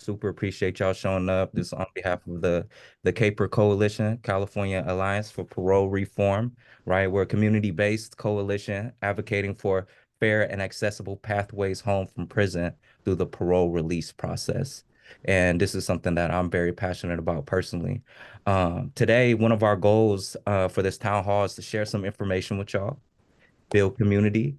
Super appreciate y'all showing up. This is on behalf of the Caper Coalition, California Alliance for Parole Reform, right? We're a community-based coalition advocating for fair and accessible pathways home from prison through the parole release process. And this is something that I'm very passionate about personally. Today, one of our goals for this town hall is to share some information with y'all, build community,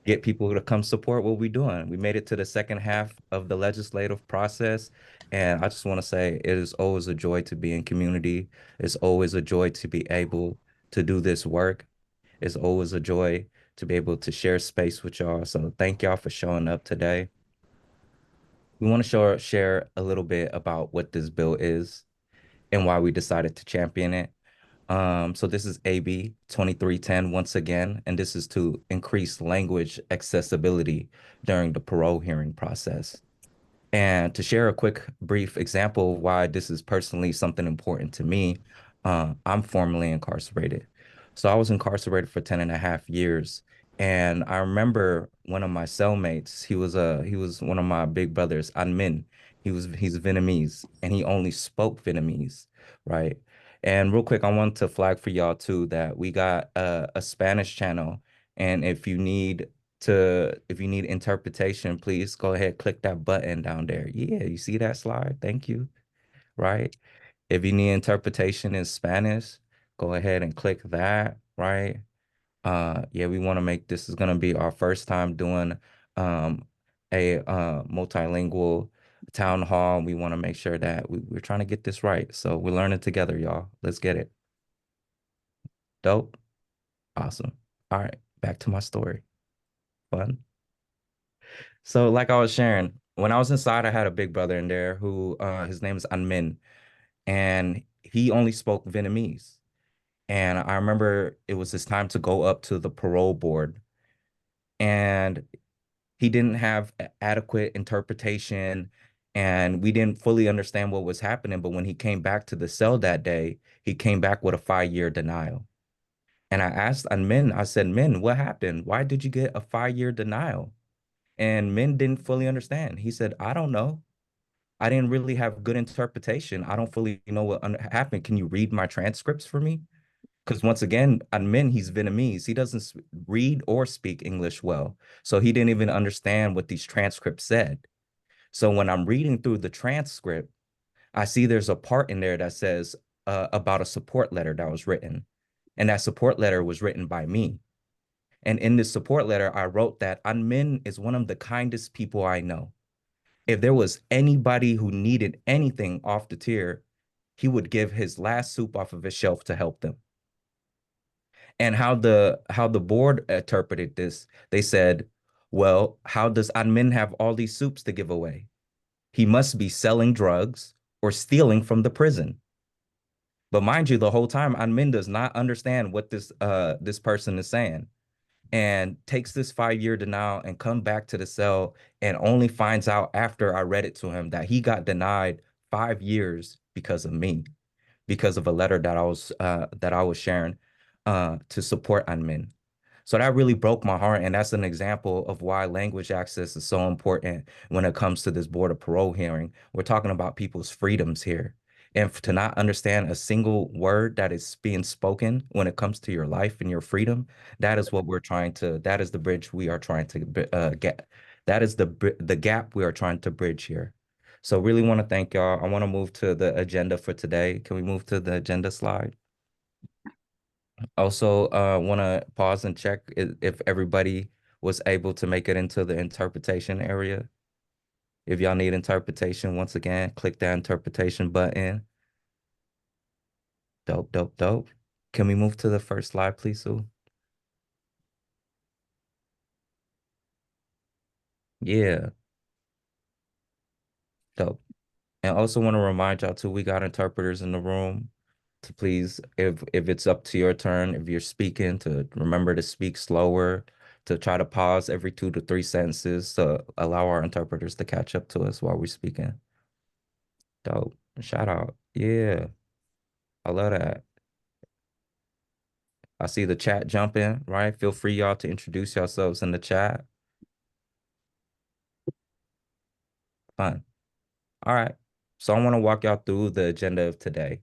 get people to come support what we're doing. We made it to the second half of the legislative process. And I just want to say it is always a joy to be in community. It's always a joy to be able to do this work. It's always a joy to be able to share space with y'all. So thank y'all for showing up today. We want to share a little bit about what this bill is and why we decided to champion it. So this is AB 2310 once again, and this is to increase language accessibility during the parole hearing process. And to share a quick, brief example of why this is personally something important to me, I'm formerly incarcerated. So I was incarcerated for 10 and a half years. And I remember one of my cellmates, he was one of my big brothers, An. He's Vietnamese and he only spoke Vietnamese, right? And real quick, I want to flag for y'all too that we got a Spanish channel. And if you need interpretation, please go ahead, click that button down there. Yeah, you see that slide? Thank you. Right. If you need interpretation in Spanish, go ahead and click that. Right. Yeah, we want to make this is gonna be our first time doing um a multilingual town hall. We want to make sure that we're trying to get this right. So we're learning together, y'all. Let's get it. Dope. Awesome. All right, back to my story. Fun. So, like I was sharing, when I was inside, I had a big brother in there who his name is An, and he only spoke Vietnamese. And I remember it was his time to go up to the parole board, and he didn't have adequate interpretation, and we didn't fully understand what was happening. But when he came back to the cell that day, he came back with a 5-year denial. And I asked An, I said, Min, what happened? Why did you get a 5-year denial? And Min didn't fully understand. He said, I don't know. I didn't really have good interpretation. I don't fully know what happened. Can you read my transcripts for me? Because once again, Admin, he's Vietnamese. He doesn't read or speak English well. So he didn't even understand what these transcripts said. So when I'm reading through the transcript, I see there's a part in there that says about a support letter that was written. And that support letter was written by me. And in this support letter, I wrote that Admin is one of the kindest people I know. If there was anybody who needed anything off the tier, he would give his last soup off of his shelf to help them. And how the board interpreted this, they said, well, how does Anmin have all these soups to give away? He must be selling drugs or stealing from the prison. But mind you, the whole time Anmin does not understand what this person is saying and takes this 5-year denial and come back to the cell and only finds out after I read it to him that he got denied 5 years because of me, because of a letter that I was sharing to support admin. So that really broke my heart. And that's an example of why language access is so important when it comes to this board of parole hearing. We're talking about people's freedoms here. And to not understand a single word that is being spoken when it comes to your life and your freedom, that is what we're trying to, that is the bridge we are trying to get. That is the gap we are trying to bridge here. So really want to thank y'all. I want to move to the agenda for today. Can we move to the agenda slide? Also, want to pause and check if everybody was able to make it into the interpretation area. If y'all need interpretation, once again, click that interpretation button. Dope, dope, dope. Can we move to the first slide, please, Sue? Yeah, dope. And also want to remind y'all too, we got interpreters in the room to please, if it's up to your turn, if you're speaking, to remember to speak slower, to try to pause every 2 to 3 sentences to allow our interpreters to catch up to us while we're speaking. Dope. Shout out. Yeah, I love that. I see the chat jumping, right? Feel free, y'all, to introduce yourselves in the chat. Fun. All right. So I want to walk y'all through the agenda of today.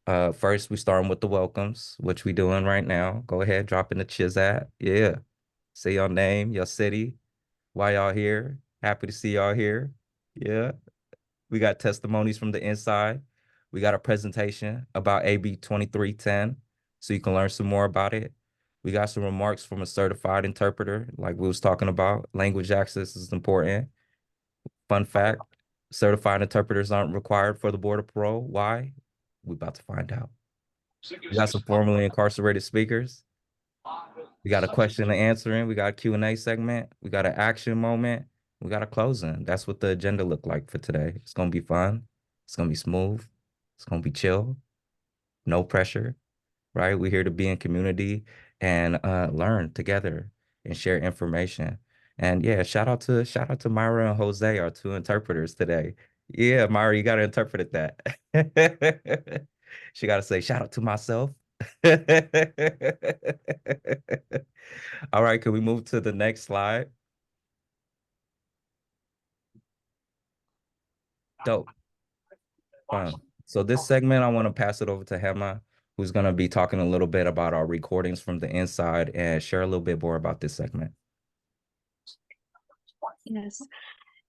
First, we starting with the welcomes, which we doing right now. Go ahead, drop in the chat. Yeah. Say your name, your city, why y'all here. Happy to see y'all here. Yeah. We got testimonies from the inside. We got a presentation about AB 2310, so you can learn some more about it. We got some remarks from a certified interpreter, like we was talking about. Language access is important. Fun fact, certified interpreters aren't required for the Board of Parole. Why? We about to find out. We got some formerly incarcerated speakers. We got a question and answering. We got a Q&A segment. We got an action moment. We got a closing. That's what the agenda looked like for today. It's going to be fun. It's going to be smooth. It's going to be chill. No pressure, right? We're here to be in community and learn together and share information. And yeah, shout out to Myra and Jose, our two interpreters today. Yeah, Myra, you gotta interpret that. She gotta say shout out to myself. All right, can we move to the next slide? Dope. Fun. So this segment, I want to pass it over to Hema, who's going to be talking a little bit about our recordings from the inside and share a little bit more about this segment. Yes.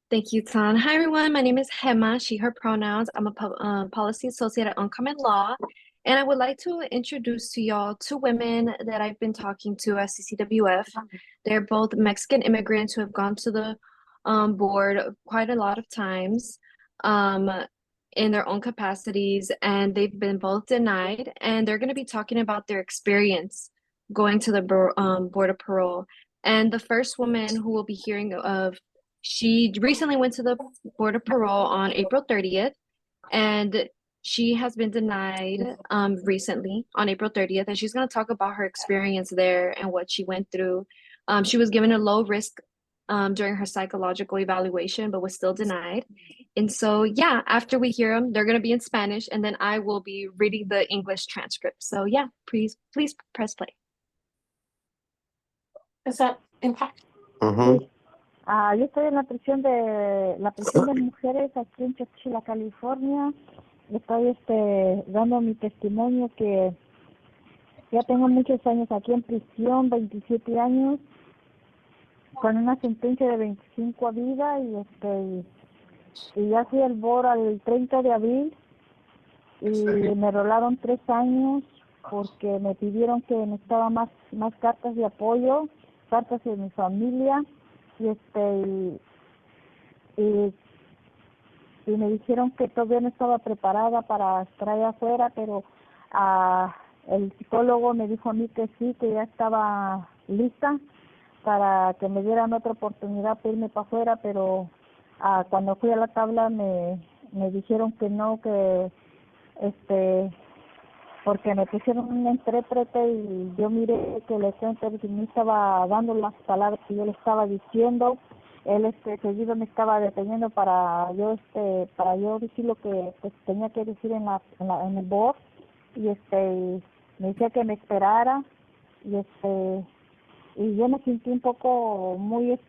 Thank you, Tan. Hi, everyone. My name is Hema, she, her pronouns. I'm a policy associate at Uncommon Law. And I would like to introduce to y'all two women that I've been talking to at CCWF. They're both Mexican immigrants who have gone to the board quite a lot of times in their own capacities, and they've been both denied. And they're going to be talking about their experience going to the Board of Parole. And the first woman who we'll be hearing of, she recently went to the Board of Parole on April 30th, and she has been denied recently on April 30th, and she's going to talk about her experience there and what she went through. She was given a low risk during her psychological evaluation, but was still denied. And so, yeah, after we hear them, they're going to be in Spanish, and then I will be reading the English transcript. So, yeah, please press play. Does that impact? Sí. Yo estoy en la prisión de mujeres aquí en Chowchilla, California. Estoy dando mi testimonio que ya tengo muchos años aquí en prisión, 27 años, con una sentencia de 25 a vida y ya fui al BOR al 30 de abril y me rolaron 3 años porque me pidieron que necesitaba más cartas de apoyo, cartas de mi familia y me dijeron que todavía no estaba preparada para estar allá afuera, pero el psicólogo me dijo a mí que sí, que ya estaba lista para que me dieran otra oportunidad para irme para afuera, pero cuando fui a la tabla me dijeron que no, que porque me pusieron un intérprete y yo miré que el intérprete me estaba dando las palabras que yo le estaba diciendo. Él seguido me estaba deteniendo para yo decir lo que tenía que decir en el board y me decía que me esperara y yo me sentí un poco muy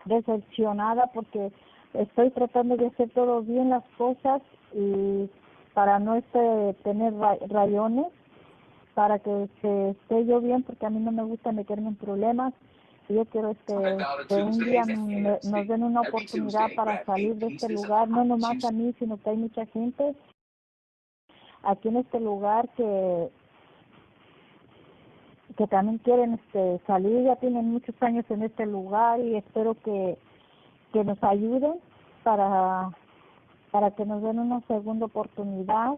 decepcionada porque estoy tratando de hacer todo bien las cosas y para no tener rayones, para que esté yo bien, porque a mí no me gusta meterme en problemas. Y yo quiero que un día nos den una oportunidad para salir de este lugar, no nomás a mí, sino que hay mucha gente aquí en este lugar que también quieren salir, ya tienen muchos años en este lugar y espero que nos ayuden para que nos den una segunda oportunidad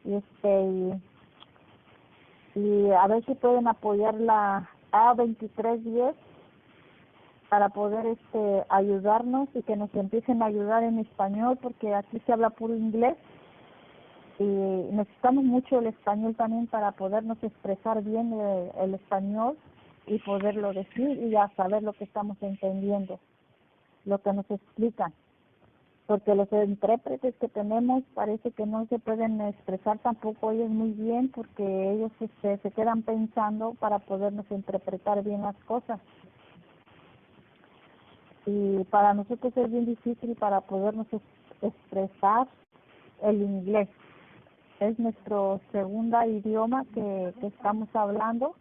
y a ver si pueden apoyar la A2310 para poder ayudarnos y que nos empiecen a ayudar en español, porque aquí se habla puro inglés y necesitamos mucho el español también para podernos expresar bien el español y poderlo decir y ya saber lo que estamos entendiendo, lo que nos explican. Porque los intérpretes que tenemos parece que no se pueden expresar tampoco ellos muy bien, porque ellos se quedan pensando para podernos interpretar bien las cosas. Y para nosotros es bien difícil para podernos expresar el inglés. Es nuestro segundo idioma que estamos hablando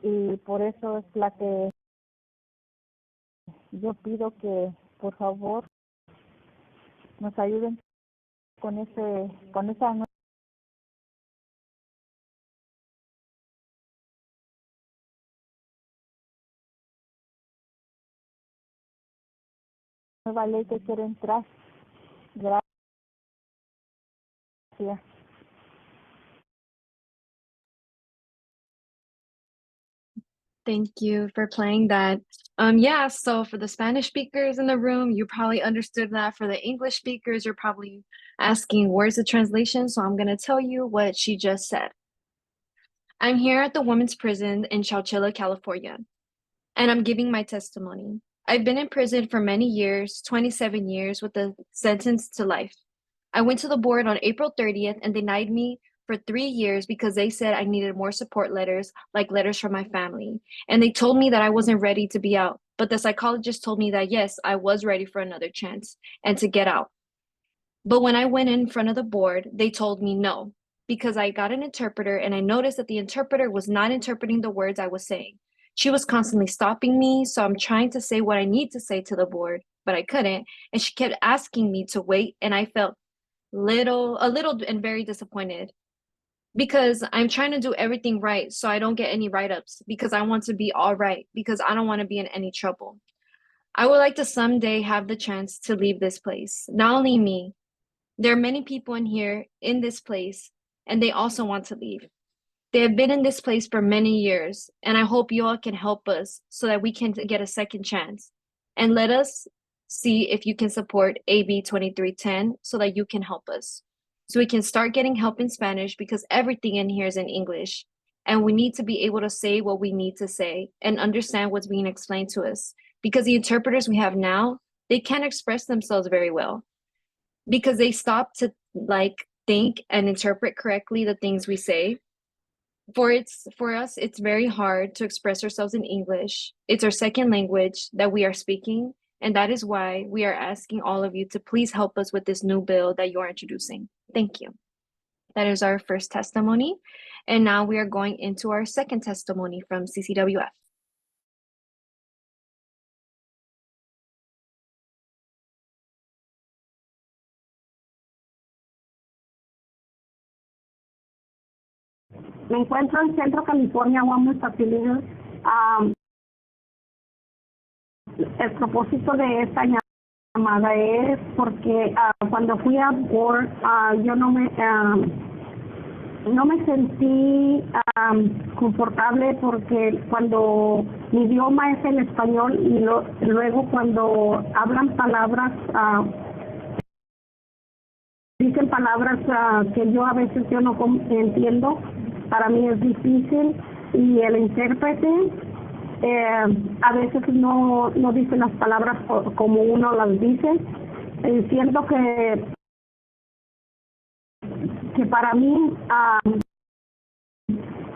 y por eso es la que yo pido que por favor nos ayuden con esa nueva ley que quiere entrar. Gracias. Thank you for playing that. Yeah, so for the Spanish speakers in the room, you probably understood that. For the English speakers, you're probably asking, where's the translation? So I'm going to tell you what she just said. I'm here at the women's prison in Chowchilla, California, and I'm giving my testimony. I've been in prison for many years, 27 years, with a sentence to life. I went to the board on April 30th and denied me for 3 years because they said I needed more support letters, like letters from my family. And they told me that I wasn't ready to be out. But the psychologist told me that yes, I was ready for another chance and to get out. But when I went in front of the board, they told me no, because I got an interpreter and I noticed that the interpreter was not interpreting the words I was saying. She was constantly stopping me, so I'm trying to say what I need to say to the board, but I couldn't. And she kept asking me to wait, and I felt a little and very disappointed because I'm trying to do everything right so I don't get any write-ups because I want to be all right because I don't want to be in any trouble. I would like to someday have the chance to leave this place. Not only me, there are many people in here in this place and they also want to leave. They have been in this place for many years, and I hope you all can help us so that we can get a second chance. And let us see if you can support AB 2310 so that you can help us. So we can start getting help in Spanish because everything in here is in English. And we need to be able to say what we need to say and understand what's being explained to us. Because the interpreters we have now, they can't express themselves very well because they stop to think and interpret correctly the things we say. For us, it's very hard to express ourselves in English. It's our second language that we are speaking, and that is why we are asking all of you to please help us with this new bill that you are introducing. Thank you. That is our first testimony, and now we are going into our second testimony from CCWF. Me encuentro en Centro California, Women's Facility. El propósito de esta llamada es porque cuando fui a board, yo no me sentí confortable porque cuando mi idioma es el español y luego cuando hablan palabras, dicen palabras que yo a veces yo no entiendo, para mí es difícil y el intérprete a veces no dice las palabras como uno las dice. Siento que para mí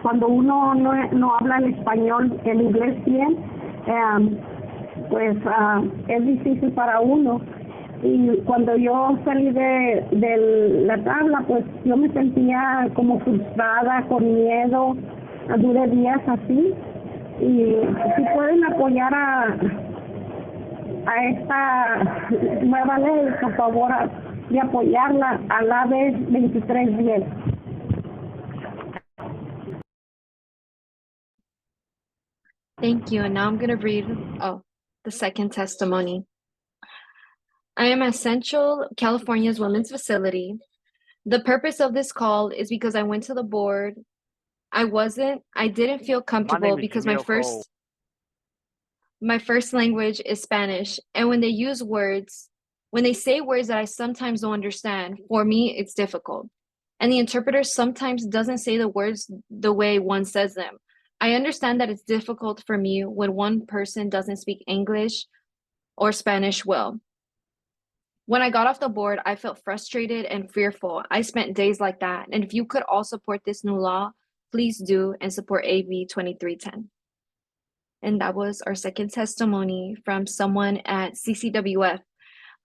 cuando uno no habla el español, el inglés bien, pues es difícil para uno. Y cuando yo salí de la tabla, pues yo me sentía como frustrada, con miedo, duré días así. Y si pueden apoyar a esta nueva ley, por favor, de apoyarla a la AB 2310. Thank you. And now I'm going to read the second testimony. I am at Central California's Women's Facility. The purpose of this call is because I went to the board. I didn't feel comfortable because my first language is Spanish. And when they say words that I sometimes don't understand, for me, it's difficult. And the interpreter sometimes doesn't say the words the way one says them. I understand that it's difficult for me when one person doesn't speak English or Spanish well. When I got off the board, I felt frustrated and fearful. I spent days like that. And if you could all support this new law, please do and support AB 2310. And that was our second testimony from someone at CCWF.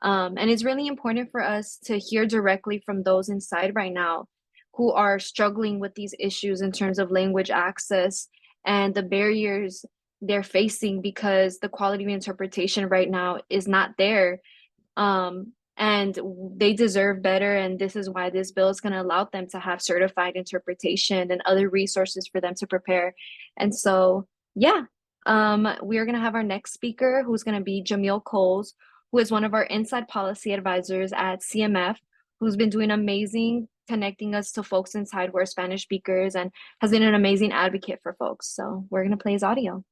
And it's really important for us to hear directly from those inside right now who are struggling with these issues in terms of language access and the barriers they're facing because the quality of interpretation right now is not there. And they deserve better. And this is why this bill is going to allow them to have certified interpretation and other resources for them to prepare. And so, yeah, we are going to have our next speaker, who's going to be Jamil Coles, who is one of our inside policy advisors at CMF, who's been doing amazing connecting us to folks inside who are Spanish speakers and has been an amazing advocate for folks. So we're going to play his audio.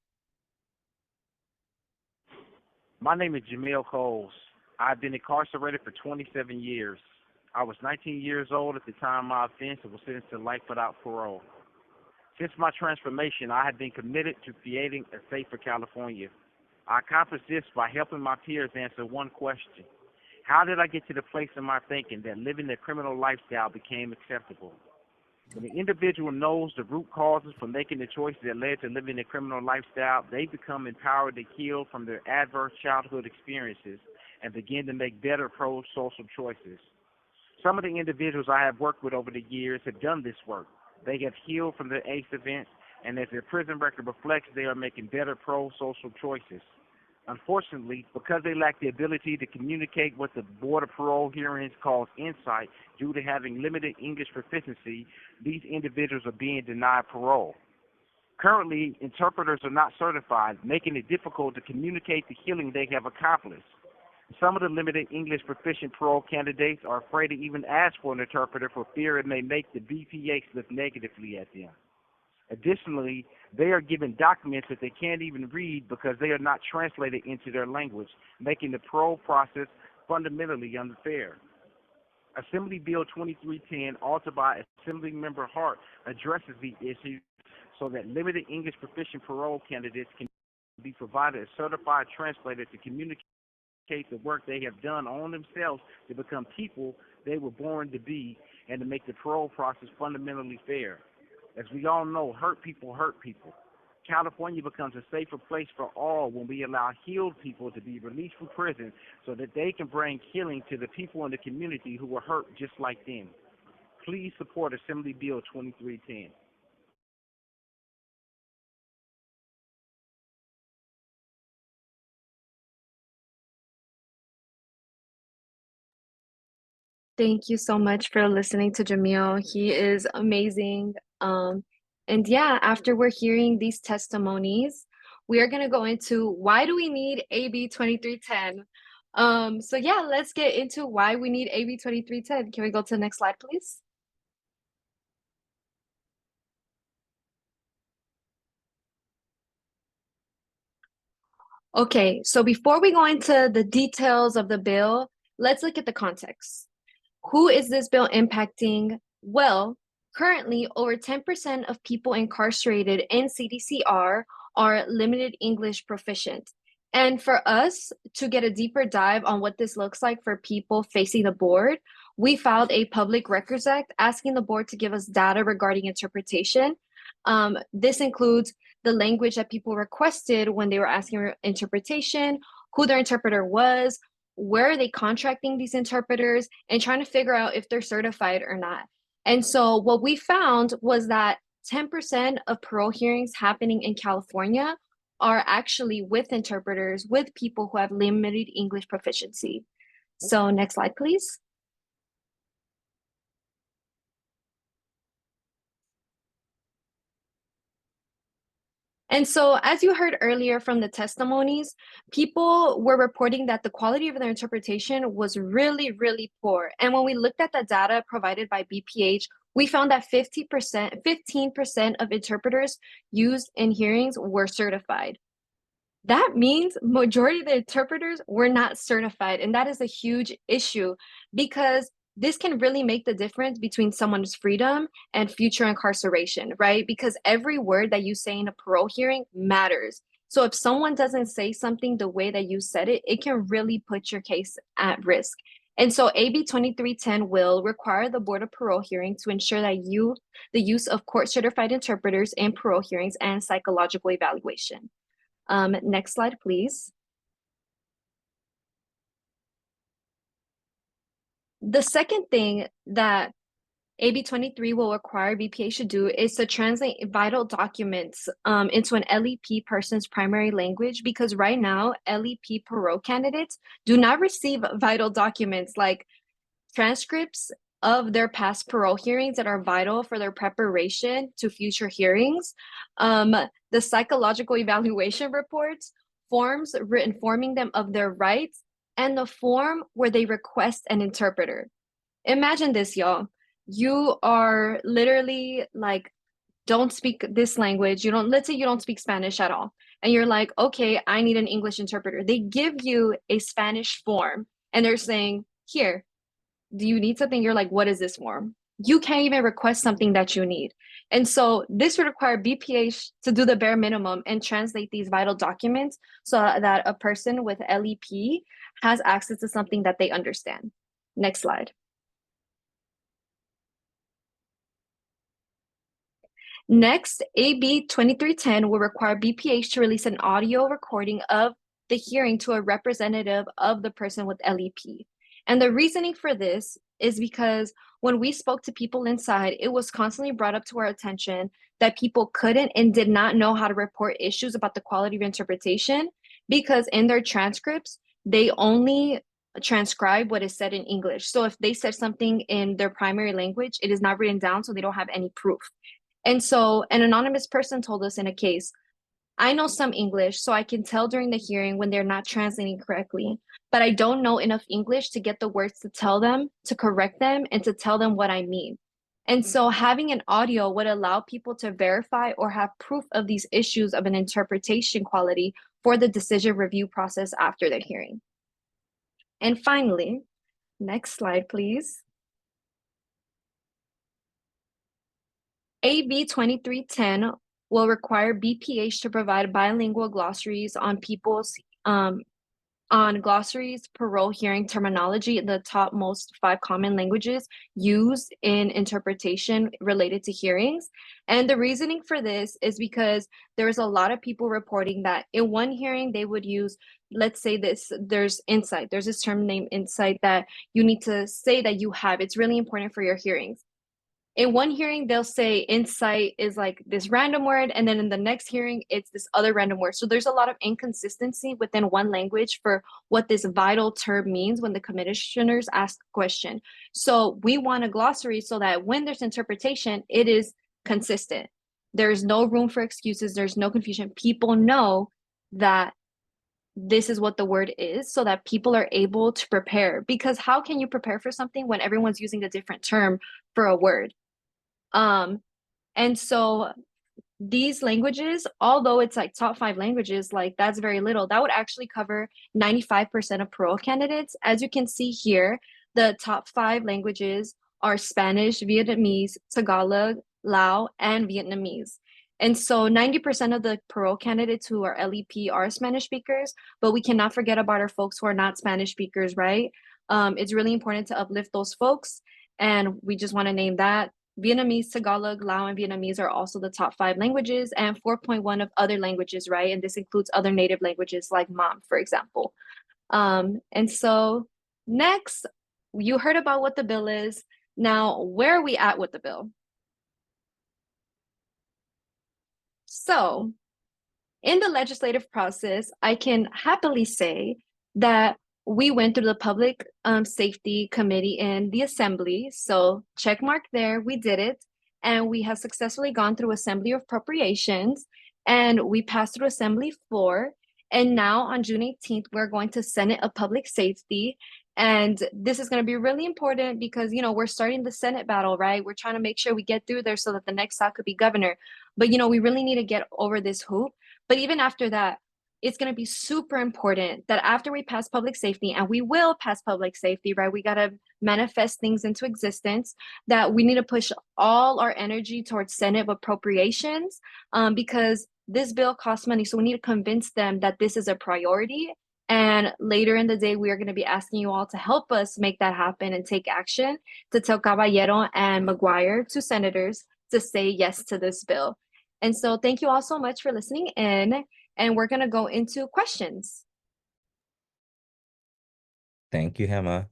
My name is Jamil Coles. I've been incarcerated for 27 years. I was 19 years old at the time of my offense and was sentenced to life without parole. Since my transformation, I have been committed to creating a safer California. I accomplished this by helping my peers answer one question. How did I get to the place in my thinking that living a criminal lifestyle became acceptable? When the individual knows the root causes for making the choices that led to living a criminal lifestyle, they become empowered to heal from their adverse childhood experiences and begin to make better pro-social choices. Some of the individuals I have worked with over the years have done this work. They have healed from their ACE events, and as their prison record reflects, they are making better pro-social choices. Unfortunately, because they lack the ability to communicate what the Board of Parole hearings calls insight due to having limited English proficiency, these individuals are being denied parole. Currently, interpreters are not certified, making it difficult to communicate the healing they have accomplished. Some of the limited English proficient parole candidates are afraid to even ask for an interpreter for fear it may make the BPH look negatively at them. Additionally, they are given documents that they can't even read because they are not translated into their language, making the parole process fundamentally unfair. Assembly Bill 2310, authored by Assemblymember Hart, addresses the issue so that limited English proficient parole candidates can be provided a certified translator to communicate the work they have done on themselves to become people they were born to be and to make the parole process fundamentally fair. As we all know, hurt people hurt people. California becomes a safer place for all when we allow healed people to be released from prison so that they can bring healing to the people in the community who were hurt just like them. Please support Assembly Bill 2310. Thank you so much for listening to Jamil. He is amazing. And yeah, after we're hearing these testimonies, we are going to go into why do we need AB 2310? So yeah, let's get into why we need AB 2310. Can we go to the next slide, please? Okay, so before we go into the details of the bill, let's look at the context. Who is this bill impacting? Well, currently, over 10% of people incarcerated in CDCR are limited English proficient. And for us to get a deeper dive on what this looks like for people facing the board, we filed a Public Records Act asking the board to give us data regarding interpretation. This includes the language that people requested when they were asking for interpretation, who their interpreter was, where are they contracting these interpreters, and trying to figure out if they're certified or not. And so what we found was that 10% of parole hearings happening in California are actually with interpreters, with people who have limited English proficiency. So next slide, please. And so, as you heard earlier from the testimonies, people were reporting that the quality of their interpretation was really, really poor. And when we looked at the data provided by BPH, we found that 15% of interpreters used in hearings were certified. That means majority of the interpreters were not certified, and that is a huge issue because this can really make the difference between someone's freedom and future incarceration, right? Because every word that you say in a parole hearing matters. So if someone doesn't say something the way that you said it, it can really put your case at risk. And so AB 2310 will require the Board of Parole Hearing to ensure that the use of court-certified interpreters in parole hearings and psychological evaluation. Next slide, please. The second thing that AB 23 will require BPA should do is to translate vital documents into an LEP person's primary language, because right now, LEP parole candidates do not receive vital documents like transcripts of their past parole hearings that are vital for their preparation to future hearings, the psychological evaluation reports, forms informing them of their rights, and the form where they request an interpreter. Imagine this, y'all. You are literally like, don't speak this language. Let's say you don't speak Spanish at all. And you're like, okay, I need an English interpreter. They give you a Spanish form and they're saying, here, do you need something? You're like, what is this form? You can't even request something that you need. And so this would require BPH to do the bare minimum and translate these vital documents so that a person with LEP has access to something that they understand. Next slide. Next, AB 2310 will require BPH to release an audio recording of the hearing to a representative of the person with LEP. And the reasoning for this is because when we spoke to people inside, it was constantly brought up to our attention that people couldn't and did not know how to report issues about the quality of interpretation, because in their transcripts, they only transcribe what is said in English. So if they said something in their primary language, it is not written down, so they don't have any proof. And so an anonymous person told us in a case, I know some English, so I can tell during the hearing when they're not translating correctly, but I don't know enough English to get the words to tell them, to correct them, and to tell them what I mean. And so having an audio would allow people to verify or have proof of these issues of an interpretation quality for the decision review process after the hearing. And finally, next slide, please. AB 2310 will require BPH to provide bilingual glossaries on glossaries, parole hearing terminology, the top most 5 common languages used in interpretation related to hearings. And the reasoning for this is because there's a lot of people reporting that in one hearing they would use, let's say there's insight. There's this term named insight that you need to say that you have. It's really important for your hearings. In one hearing, they'll say insight is like this random word, and then in the next hearing, it's this other random word. So there's a lot of inconsistency within one language for what this vital term means when the commissioners ask a question. So we want a glossary so that when there's interpretation, it is consistent. There's no room for excuses. There's no confusion. People know that this is what the word is so that people are able to prepare. Because how can you prepare for something when everyone's using a different term for a word? And so these languages, although it's like top 5 languages, like that's very little. That would actually cover 95% of parole candidates. As you can see here, the top 5 languages are Spanish, Vietnamese, Tagalog, Lao, and Vietnamese. And so 90% of the parole candidates who are LEP are Spanish speakers, but we cannot forget about our folks who are not Spanish speakers, right? It's really important to uplift those folks. And we just want to name that. Vietnamese, Tagalog, Lao, and Vietnamese are also the top 5 languages, and 4.1 of other languages, right? And this includes other native languages like Mam, for example. And so next, you heard about what the bill is. Now, where are we at with the bill? So in the legislative process, I can happily say that we went through the Public Safety Committee in the Assembly. So check mark there, we did it. And we have successfully gone through Assembly of Appropriations, and we passed through Assembly floor. And now on June 18th, we're going to Senate of Public Safety. And this is going to be really important because, we're starting the Senate battle, right? We're trying to make sure we get through there so that the next stop could be governor. But, we really need to get over this hoop. But even after that, it's going to be super important that after we pass public safety, and we will pass public safety, right? We got to manifest things into existence, that we need to push all our energy towards Senate appropriations because this bill costs money. So we need to convince them that this is a priority. And later in the day, we are going to be asking you all to help us make that happen and take action to tell Caballero and McGuire, 2 senators, to say yes to this bill. And so thank you all so much for listening in, and we're going to go into questions. Thank you, Hema.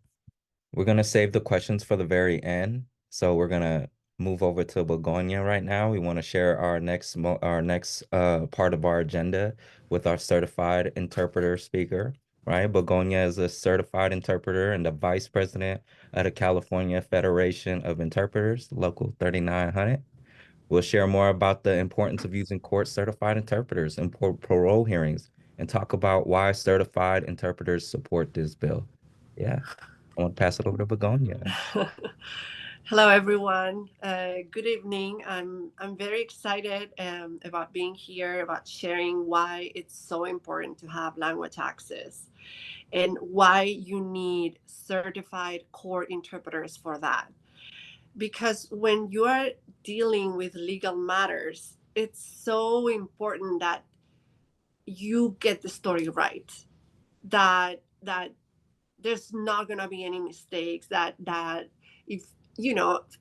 We're gonna save the questions for the very end. So we're gonna move over to Begonia right now. We want to share our next part of our agenda with our certified interpreter speaker, right? Begonia is a certified interpreter and the vice president of the California Federation of Interpreters, Local 3900. We'll share more about the importance of using court certified interpreters in parole hearings and talk about why certified interpreters support this bill. Yeah. I want to pass it over to Begonia. Hello, everyone. Good evening. I'm very excited about being here, about sharing why it's so important to have language access and why you need certified court interpreters for that. Because when you are dealing with legal matters, it's so important that you get the story right, that there's not going to be any mistakes, that if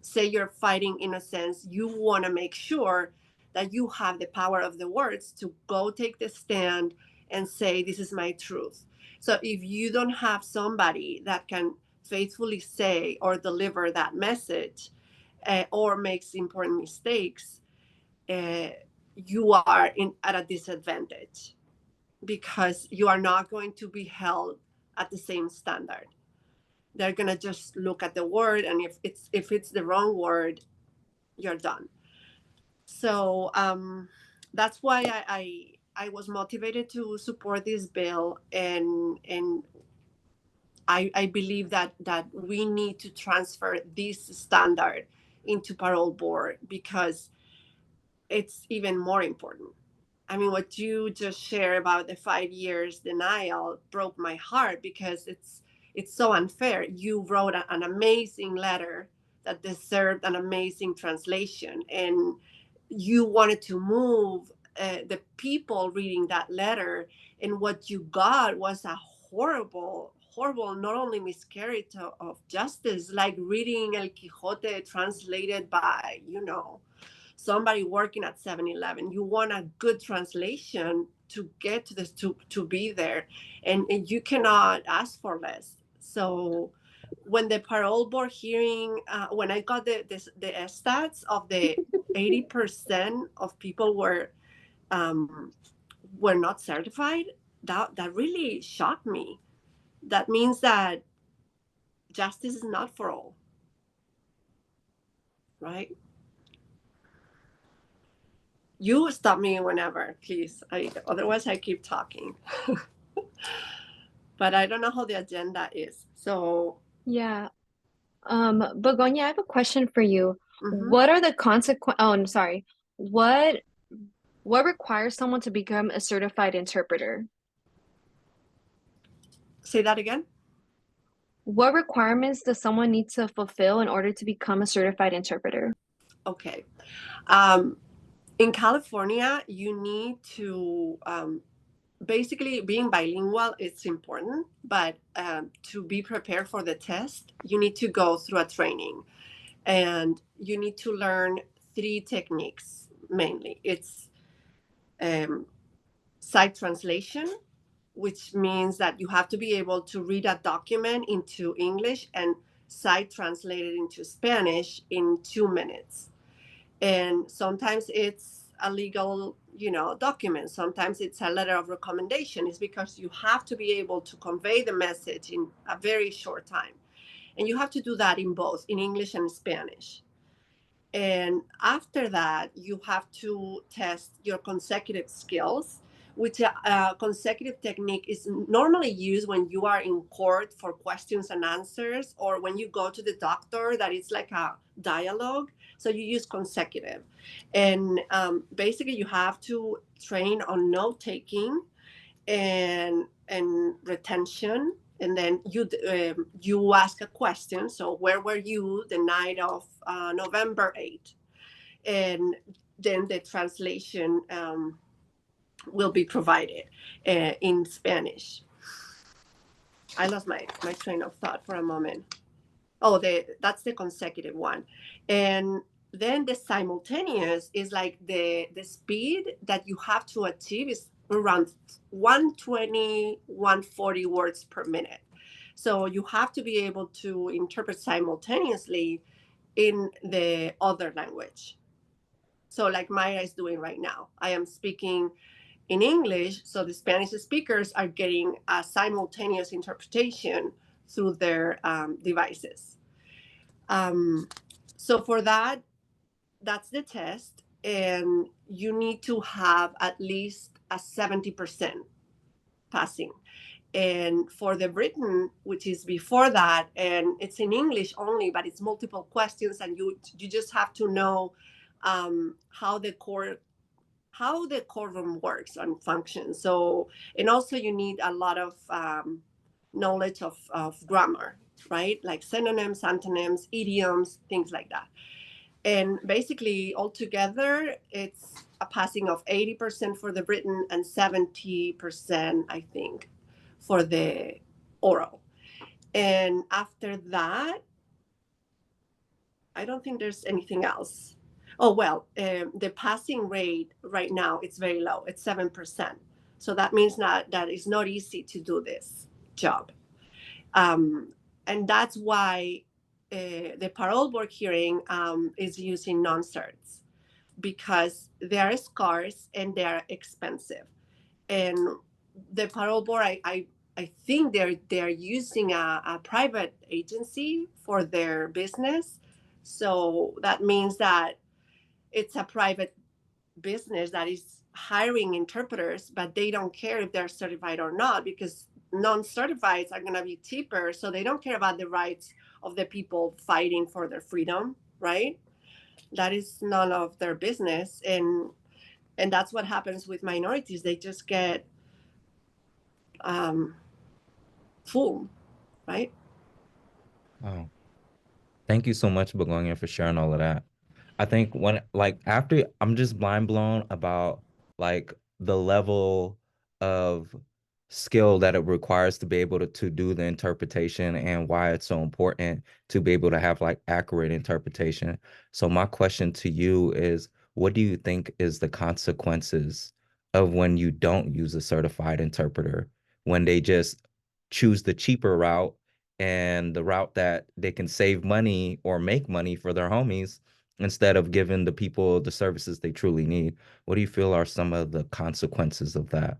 say you're fighting innocence, you want to make sure that you have the power of the words to go take the stand and say this is my truth. So if you don't have somebody that can faithfully say or deliver that message, or makes important mistakes, uh, you are at a disadvantage, because you are not going to be held at the same standard. They're gonna just look at the word, and if it's the wrong word, you're done. So that's why I was motivated to support this bill, and I believe that we need to transfer this standard into parole board, because it's even more important. I mean, what you just shared about the 5 years denial broke my heart, because it's so unfair. You wrote an amazing letter that deserved an amazing translation, and you wanted to move the people reading that letter, and what you got was a horrible, horrible, not only miscarriage of justice, like reading El Quixote translated by somebody working at 7-Eleven. You want a good translation to get to this, to be there, and you cannot ask for less. So when the parole board hearing, when I got the stats of the 80% of people were not certified, that really shocked me. That means that justice is not for all, right? You stop me whenever, please. Otherwise, I keep talking. But I don't know how the agenda is. So, Yeah. Begonia, I have a question for you. mhm. What are the consequences? Oh, I'm sorry. What requires someone to become a certified interpreter? Say that again. What requirements does someone need to fulfill in order to become a certified interpreter? Okay. In California, you need to basically, being bilingual is important, but to be prepared for the test, you need to go through a training, and you need to learn 3 techniques mainly. It's site translation, which means that you have to be able to read a document into English and site translate it into Spanish in 2 minutes. And sometimes it's a legal, document. Sometimes it's a letter of recommendation. It's because you have to be able to convey the message in a very short time. And you have to do that in both, in English and Spanish. And after that, you have to test your consecutive skills, which consecutive technique is normally used when you are in court for questions and answers, or when you go to the doctor, that it's like a dialogue. So you use consecutive. And basically, you have to train on note taking and retention, and then you ask a question. So where were you the night of November 8th? And then the translation will be provided in Spanish. I lost my train of thought for a moment. Oh, that's the consecutive one. And then the simultaneous is like the speed that you have to achieve is around 120, 140 words per minute. So you have to be able to interpret simultaneously in the other language. So like Maya is doing right now, I am speaking in English, so the Spanish speakers are getting a simultaneous interpretation through their devices. Um, so for that, that's the test, and you need to have at least a 70% passing. And for the written, which is before that, and it's in English only, but it's multiple questions, and you just have to know how the courtroom works and functions. So, and also you need a lot of knowledge of grammar, right? Like synonyms, antonyms, idioms, things like that. And basically, altogether, it's a passing of 80% for the written and 70%, I think, for the oral. And after that, I don't think there's anything else. Oh, well, the passing rate right now, it's very low. It's 7%. So that means that it's not easy to do this job. And that's why the parole board hearing is using non-certs, because they are scarce and they are expensive. And the parole board, I think they're using a private agency for their business. So that means that it's a private business that is hiring interpreters, but they don't care if they're certified or not, because non-certifieds are going to be cheaper. So they don't care about the rights of the people fighting for their freedom, right? That is none of their business. And that's what happens with minorities. They just get fooled, right? Oh, thank you so much, Begonia, for sharing all of that. I think when like after I'm just mind blown about like the level of skill that it requires to be able to do the interpretation and why it's so important to be able to have like accurate interpretation. So my question to you is, what do you think is the consequences of when you don't use a certified interpreter, when they just choose the cheaper route and the route that they can save money or make money for their homies instead of giving the people the services they truly need? What do you feel are some of the consequences of that?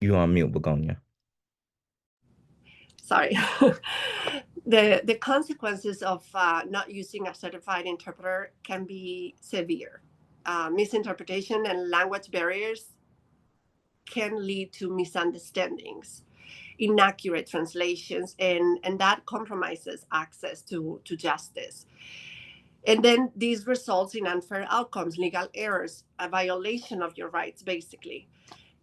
You on mute, Begonia. Sorry. The consequences of not using a certified interpreter can be severe. Misinterpretation and language barriers can lead to misunderstandings, inaccurate translations, and that compromises access to justice. And then these results in unfair outcomes, legal errors, a violation of your rights, basically.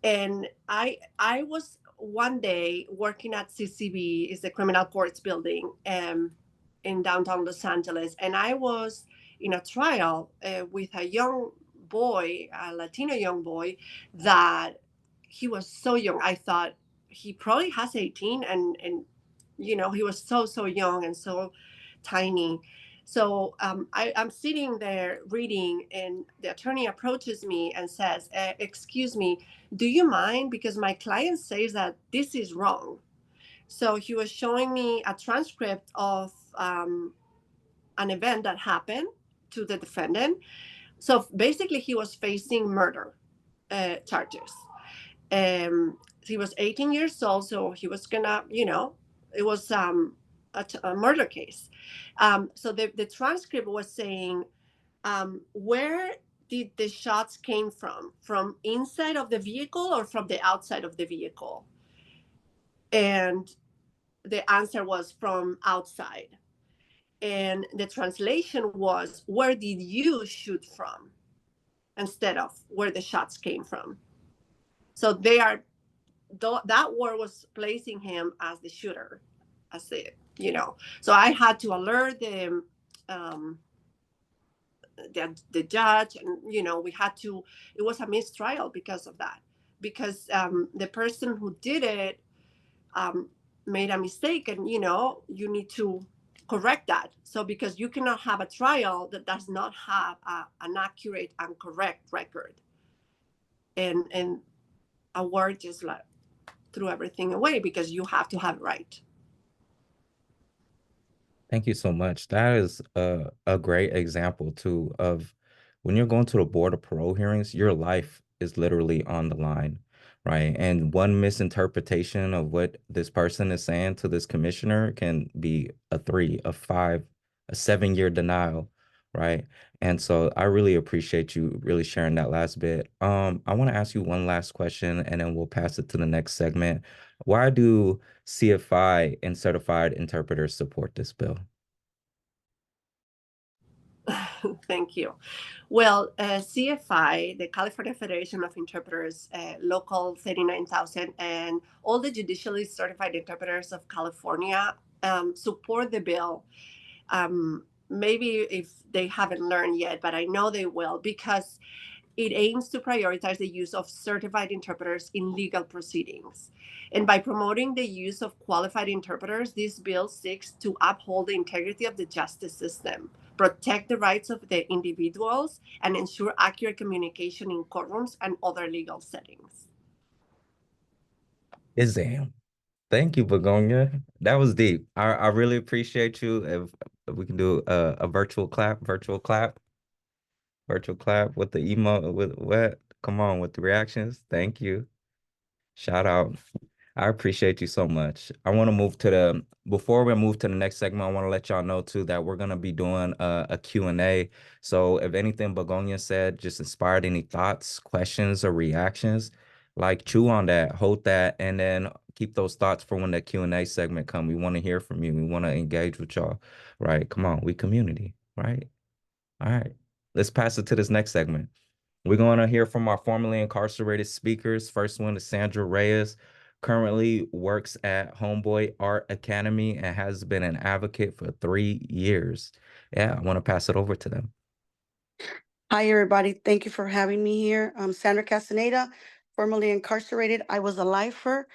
And I was one day working at CCB, is the criminal courts building in downtown Los Angeles, and I was in a trial with a young boy, a Latino young boy, that he was so young. I thought he probably has 18, and he was so young and so tiny. So I'm sitting there reading, and the attorney approaches me and says, "Excuse me, do you mind? Because my client says that this is wrong." So he was showing me a transcript of an event that happened to the defendant. So basically, he was facing murder charges. He was 18 years old, so he was gonna, it was a murder case. So the transcript was saying, where did the shots came from inside of the vehicle or from the outside of the vehicle? And the answer was from outside. And the translation was, where did you shoot from, instead of where the shots came from. So that word was placing him as the shooter, as so I had to alert them, the judge, and we had to. It was a mistrial because of that, because the person who did it made a mistake, and you need to correct that. So because you cannot have a trial that does not have an accurate and correct record, and a word just like threw everything away because you have to have it right. Thank you so much. That is a great example too of when you're going to the board of parole hearings, your life is literally on the line, right? And one misinterpretation of what this person is saying to this commissioner can be a 3, a 5, a 7-year denial, right? And so I really appreciate you really sharing that last bit. I want to ask you one last question and then we'll pass it to the next segment. Why do CFI and certified interpreters support this bill? Thank you. Well, CFI, the California Federation of Interpreters, Local 39,000, and all the judicially certified interpreters of California support the bill. Maybe if they haven't learned yet, but I know they will, because it aims to prioritize the use of certified interpreters in legal proceedings. And by promoting the use of qualified interpreters, this bill seeks to uphold the integrity of the justice system, protect the rights of the individuals, and ensure accurate communication in courtrooms and other legal settings. Exam. Thank you, Begonia. That was deep. I really appreciate you. If we can do a virtual clap with the emo with what? Come on with the reactions. Thank you. Shout out. I appreciate you so much. I want to move to before we move to the next segment, I want to let y'all know too that we're going to be doing a Q&A. So if anything Begonia said just inspired any thoughts, questions, or reactions, like chew on that, hold that, and then keep those thoughts for when the Q&A segment come. We want to hear from you. We want to engage with y'all, right? Come on, we community, right? All right. Let's pass it to this next segment. We're going to hear from our formerly incarcerated speakers. First one is Sandra Reyes, currently works at Homeboy Art Academy and has been an advocate for 3 years. Yeah, I want to pass it over to them. Hi, everybody. Thank you for having me here. I'm Sandra Castaneda, formerly incarcerated. I was a lifer.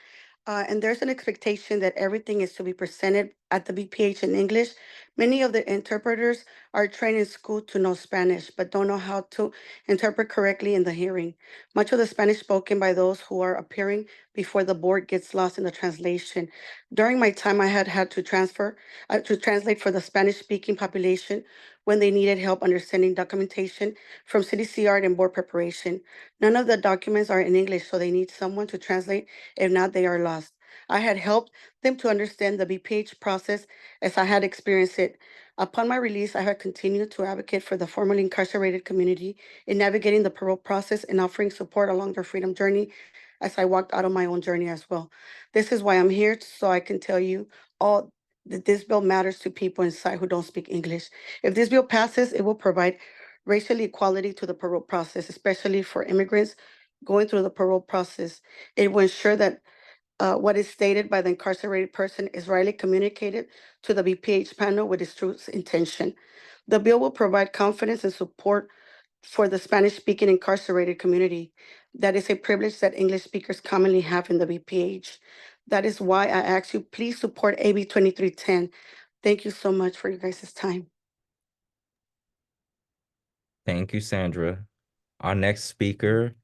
And there's an expectation that everything is to be presented at the BPH in English. Many of the interpreters are trained in school to know Spanish, but don't know how to interpret correctly in the hearing. Much of the Spanish spoken by those who are appearing before the board gets lost in the translation. During my time, I had to translate for the Spanish-speaking population when they needed help understanding documentation from CDCR and board preparation. None of the documents are in English, so they need someone to translate. If not, they are lost. I had helped them to understand the BPH process as I had experienced it. Upon my release, I had continued to advocate for the formerly incarcerated community in navigating the parole process and offering support along their freedom journey as I walked out on my own journey as well. This is why I'm here, so I can tell you all that this bill matters to people inside who don't speak English. If this bill passes, it will provide racial equality to the parole process, especially for immigrants going through the parole process. It will ensure that what is stated by the incarcerated person is rightly communicated to the BPH panel with its true intention. The bill will provide confidence and support for the Spanish-speaking incarcerated community. That is a privilege that English speakers commonly have in the BPH. That is why I ask you, please support AB 2310. Thank you so much for your guys' time. Thank you, Sandra. Our next speaker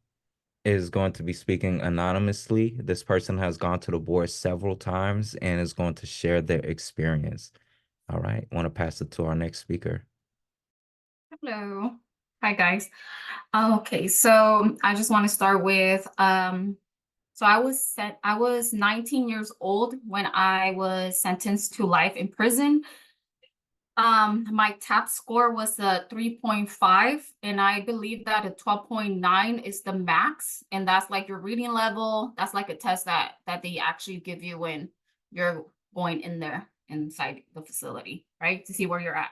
is going to be speaking anonymously. This person has gone to the board several times and is going to share their experience. All right, I want to pass it to our next speaker. Hello. Hi, guys. Okay, so I just want to start with so I was 19 years old when I was sentenced to life in prison. My TAP score was a 3.5, and I believe that a 12.9 is the max, and that's like your reading level. That's like a test that they actually give you when you're going in there inside the facility, right? To see where you're at.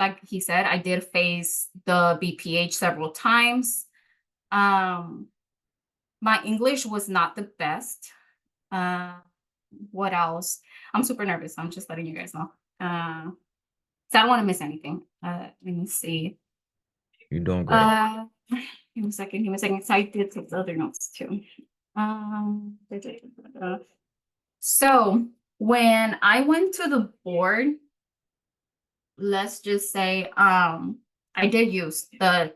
Like he said, I did face the BPH several times. My English was not the best. What else? I'm super nervous. I'm just letting you guys know. So I don't want to miss anything. Let me see. You're doing great. Give me a second. So I did take the other notes too. So when I went to the board, let's just say I did use a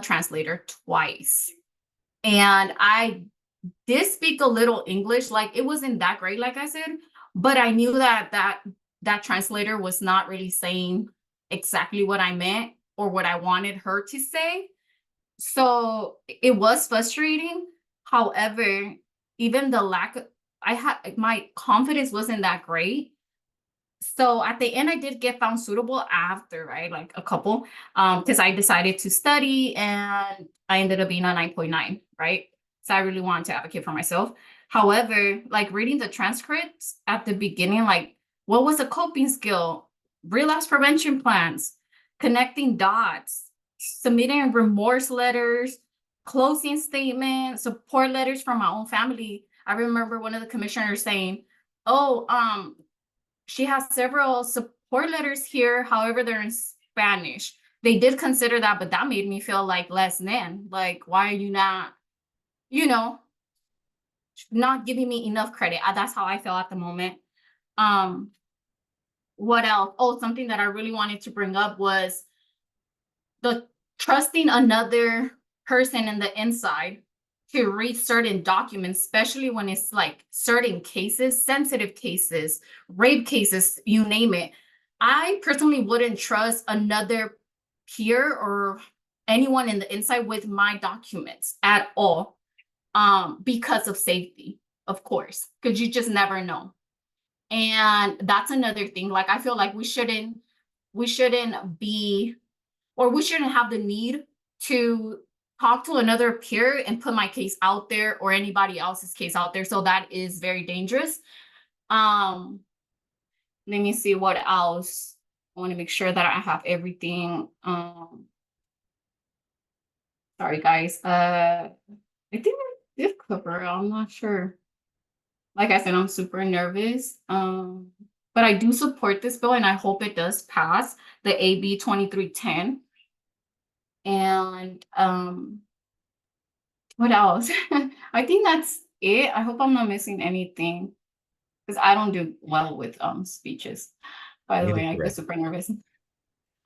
translator twice. And I did speak a little English, like it wasn't that great, like I said, but I knew that translator was not really saying exactly what I meant or what I wanted her to say. So it was frustrating. However, even the lack of, I had, my confidence wasn't that great. So at the end, I did get found suitable after, right? Like a couple, because I decided to study and I ended up being a 9.9, right? So I really wanted to advocate for myself. However, like reading the transcripts at the beginning, like what was a coping skill, relapse prevention plans, connecting dots, submitting remorse letters, closing statements, support letters from my own family. I remember one of the commissioners saying, "Oh, she has several support letters here. However, they're in Spanish." They did consider that, but that made me feel like less than. Like, why are you not, you know, not giving me enough credit? That's how I feel at the moment. Um, what else? Oh, something that I really wanted to bring up was the trusting another person in the inside to read certain documents, especially when it's like certain cases, sensitive cases, rape cases, you name it. I personally wouldn't trust another peer or anyone in the inside with my documents at all, because of safety, of course, because you just never know. And that's another thing. Like I feel like we shouldn't be, or we shouldn't have the need to talk to another peer and put my case out there or anybody else's case out there. So that is very dangerous. Um, Let me see what else. I want to make sure that I have everything. Sorry guys. I think I did cover it. I'm not sure. Like I said, I'm super nervous. But I do support this bill and I hope it does pass, the AB 2310. And what else? I think that's it. I hope I'm not missing anything because I don't do well with speeches. By the You way, did I get great. super nervous.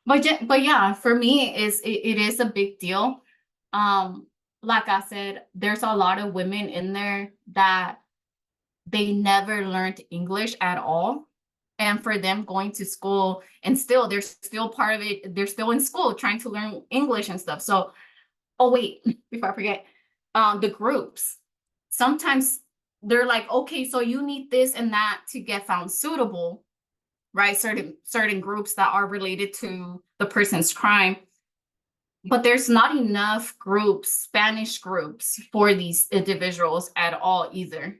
But yeah, for me, it is a big deal. Um, like I said, there's a lot of women in there that they never learned English at all. And for them going to school and still, they're still part of it. They're still in school trying to learn English and stuff. So, oh wait, before I forget, the groups. Sometimes they're like, okay, so you need this and that to get found suitable, right? Certain groups that are related to the person's crime. But there's not enough groups, Spanish groups, for these individuals at all either.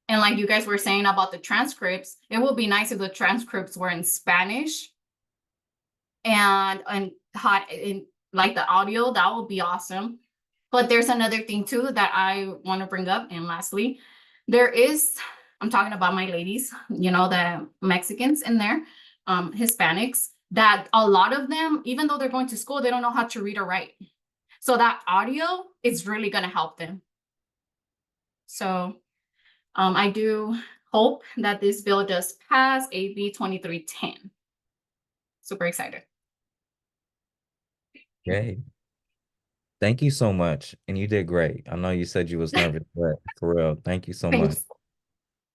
And like you guys were saying about the transcripts, it would be nice if the transcripts were in Spanish and hot in like the audio, that would be awesome. But there's another thing too that I want to bring up. And lastly, there is, I'm talking about my ladies, the Mexicans in there, Hispanics, that a lot of them, even though they're going to school, they don't know how to read or write. So that audio is really going to help them. So I do hope that this bill does pass, AB 2310. Super excited. Yay. Thank you so much. And you did great. I know you said you was nervous, but for real, thank you so much. Thanks.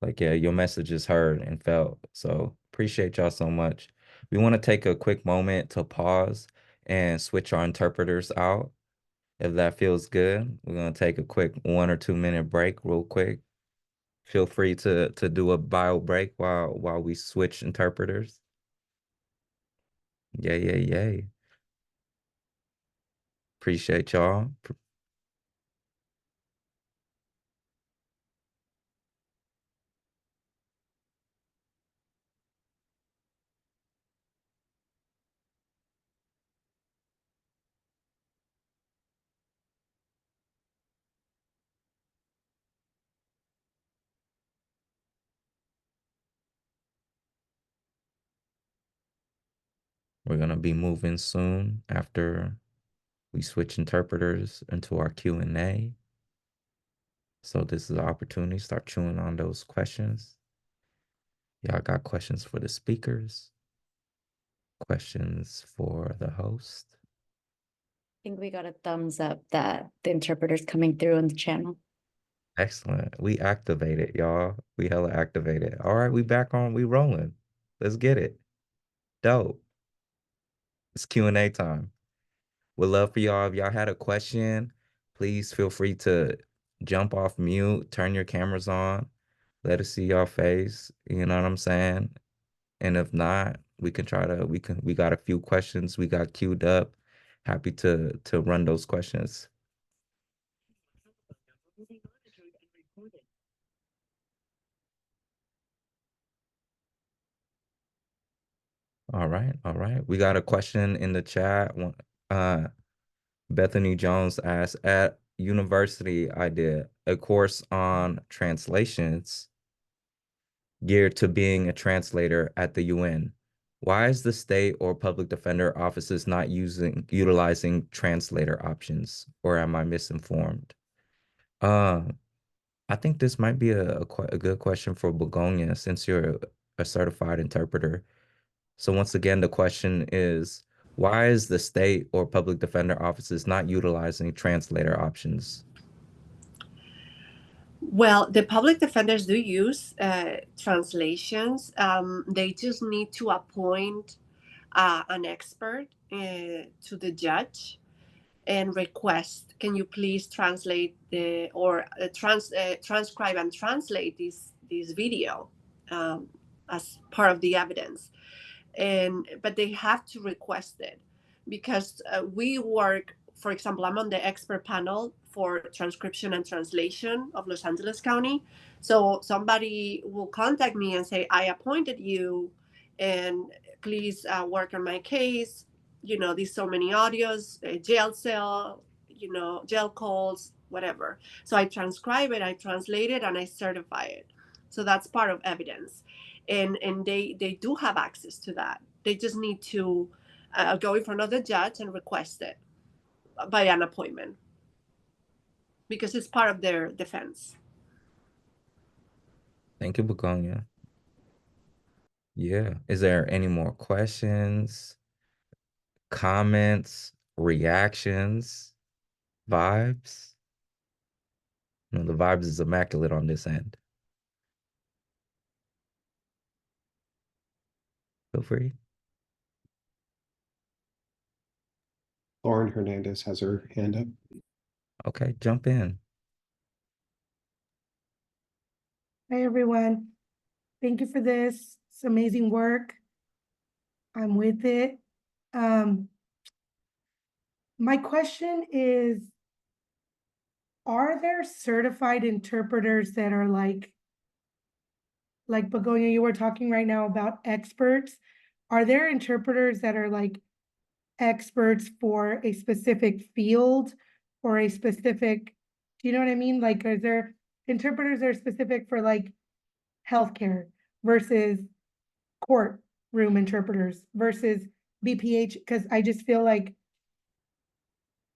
Like, yeah, your message is heard and felt. So appreciate y'all so much. We want to take a quick moment to pause and switch our interpreters out. If that feels good, we're gonna take a quick 1 or 2 minute break real quick. Feel free to do a bio break while we switch interpreters. Yay, yay, yay. Appreciate y'all. We're gonna be moving soon after we switch interpreters into our Q&A. So this is an opportunity to start chewing on those questions. Y'all got questions for the speakers, questions for the host. think we got a thumbs up that the interpreter's coming through on the channel. Excellent. We activated, y'all. We hella activated. All right, we back on. We rolling. Let's get it. Dope. It's Q&A time. Would love for y'all. If y'all had a question, please feel free to jump off mute, turn your cameras on, let us see y'all face. You know what I'm saying? And if not, we can try to we got a few questions we got queued up. Happy to run those questions. All right, all right. We got a question in the chat. Bethany Jones asked, at university, I did a course on translations geared to being a translator at the UN. Why is the state or public defender offices not utilizing translator options, or am I misinformed? Uh, I think this might be a good question for Begonia since you're a certified interpreter. So once again, the question is, why is the state or public defender offices not utilizing translator options? Well, the public defenders do use translations. They just need to appoint an expert to the judge and request, can you please translate transcribe and translate this video as part of the evidence. But they have to request it because we work, for example, I'm on the expert panel for transcription and translation of Los Angeles County. So somebody will contact me and say, I appointed you and please work on my case. These so many audios, jail cell, jail calls, whatever. So I transcribe it, I translate it, and I certify it. So that's part of evidence. And they do have access to that. They just need to go in front of the judge and request it by an appointment because it's part of their defense. Thank you, Begonia. Yeah. Is there any more questions, comments, reactions, vibes? The vibes is immaculate on this end. Feel free. Lauren Hernandez has her hand up. Okay, jump in. Hi, everyone. Thank you for this. It's amazing work. I'm with it. My question is, are there certified interpreters that are like Begonia, you were talking right now about experts. Are there interpreters that are like experts for a specific field or a specific, do you know what I mean? Like, are there interpreters that are specific for like healthcare versus courtroom interpreters versus BPH? Because I just feel like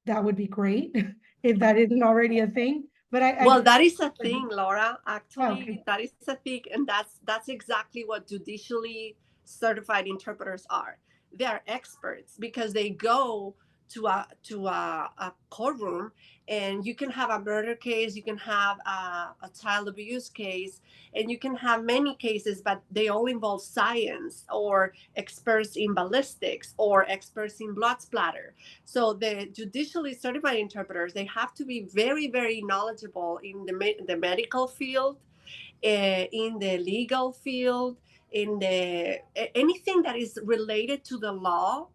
that would be great if that isn't already a thing. But well, that is a thing, Laura. Oh, Actually, okay. that is a thing, and that's exactly what judicially certified interpreters are. They are experts because they go to a courtroom, and you can have a murder case, you can have a child abuse case, and you can have many cases, but they all involve science or experts in ballistics or experts in blood splatter. So the judicially certified interpreters, they have to be very, very knowledgeable in the medical field, in the legal field, in the anything that is related to the law.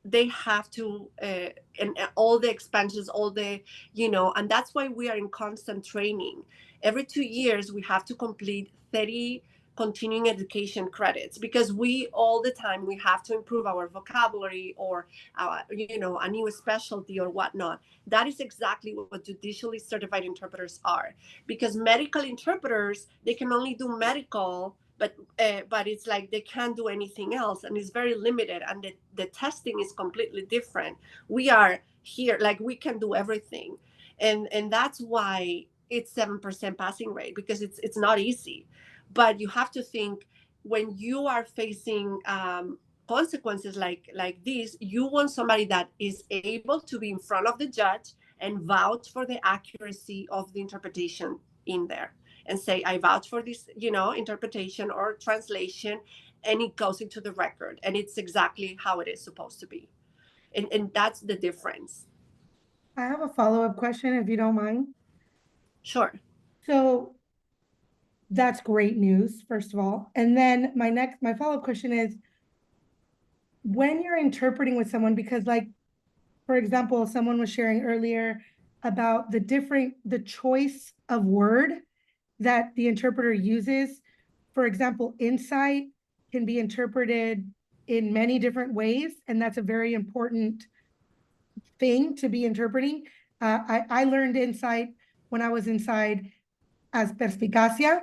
They have to and all the expansions, all the and that's why we are in constant training. Every 2 years we have to complete 30 continuing education credits because we all the time we have to improve our vocabulary or a new specialty or whatnot. That is exactly what judicially certified interpreters are, because medical interpreters, they can only do medical, but it's like they can't do anything else, and it's very limited, and the testing is completely different. We are here, like, we can do everything, and that's why it's 7% passing rate, because it's not easy. But you have to think, when you are facing consequences like this, you want somebody that is able to be in front of the judge and vouch for the accuracy of the interpretation in there and say, I vouch for this, interpretation or translation, and it goes into the record and it's exactly how it is supposed to be. And that's the difference. I have a follow-up question, if you don't mind. Sure. So that's great news, first of all. And then my follow-up question is, when you're interpreting with someone, because like, for example, someone was sharing earlier about the choice of word that the interpreter uses. For example, insight can be interpreted in many different ways, and that's a very important thing to be interpreting. I learned insight when I was inside as perspicacia,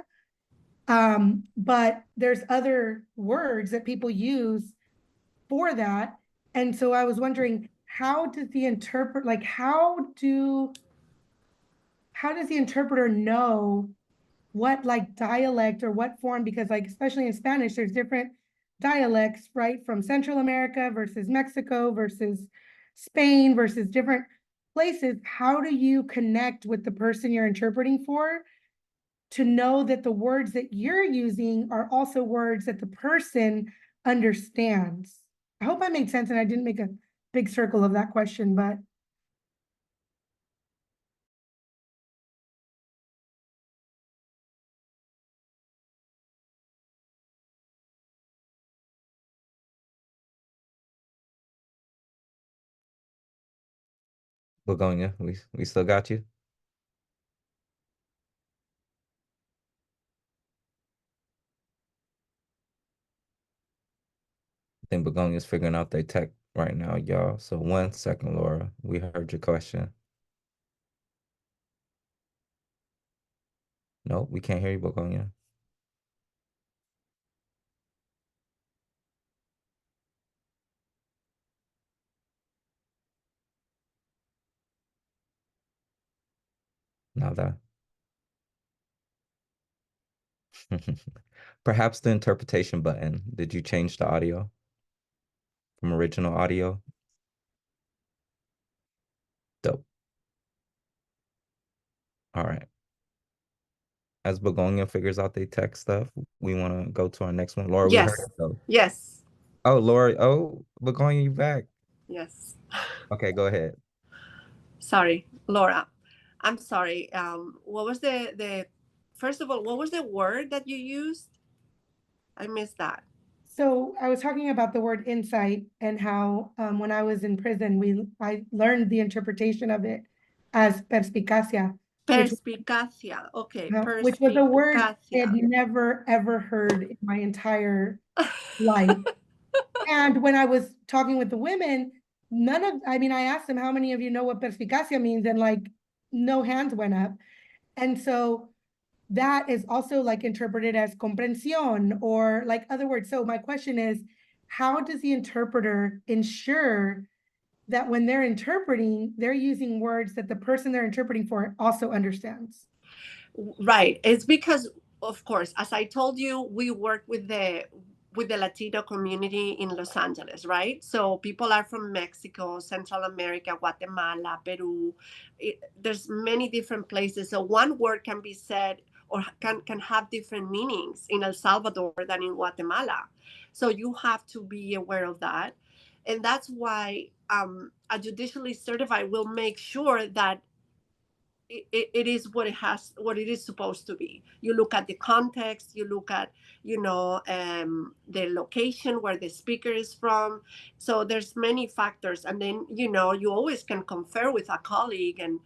but there's other words that people use for that. And so I was wondering, how does the interpret, like, how does the interpreter know what like dialect or what form? Because like, especially in Spanish, there's different dialects, right? From Central America versus Mexico versus Spain versus different places. How do you connect with the person you're interpreting for to know that the words that you're using are also words that the person understands? I hope I made sense and I didn't make a big circle of that question, but Begonia, we still got you. I think Begonia's figuring out their tech right now, y'all. So 1 second, Laura. We heard your question. No, we can't hear you, Begonia. Nada. Perhaps the interpretation button. Did you change the audio from original audio? Dope. All right. As Begonia figures out the tech stuff, we want to go to our next one. Laura, we heard Yes. it though. Yes. Oh, Laura. Oh, Begonia, you back. Yes. Okay, go ahead. Sorry, Laura. I'm sorry. What was the first of all, what was the word that you used? I missed that. so I was talking about the word insight and how when I was in prison, I learned the interpretation of it as perspicacia, Perspicacia. Okay, which was a word I had perspicacia. never ever heard in my entire life. And when I was talking with the women, I asked them, how many of you know what perspicacia means? And like, no hands went up. And so that is also like interpreted as comprensión or like other words. So my question is, how does the interpreter ensure that when they're interpreting, they're using words that the person they're interpreting for also understands? Right. It's because, of course, as I told you, we work with the Latino community in Los Angeles, right? So people are from Mexico, Central America, Guatemala, Peru. There's many different places. So one word can be said or can have different meanings in El Salvador than in Guatemala. So you have to be aware of that. And that's why a judicially certified will make sure that it is what it is supposed to be. You look at the context, you look at the location where the speaker is from. So there's many factors, and then you always can confer with a colleague and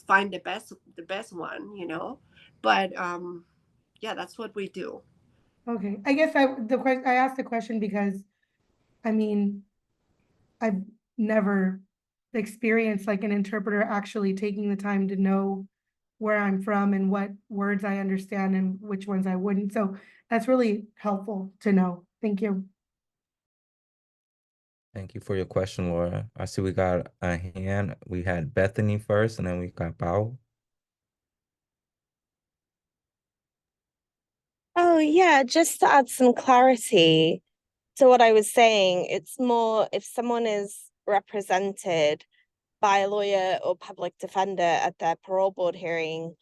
find the best one, but yeah, that's what we do. Okay, I guess I asked the question because I mean, I've never experienced like an interpreter actually taking the time to know where I'm from and what words I understand and which ones I wouldn't. So that's really helpful to know. Thank you. Thank you for your question, Laura. I see we got a hand. We had Bethany first, and then we got Bao. Oh, yeah, just to add some clarity. So what I was saying, it's more if someone is represented by a lawyer or public defender at their parole board hearing,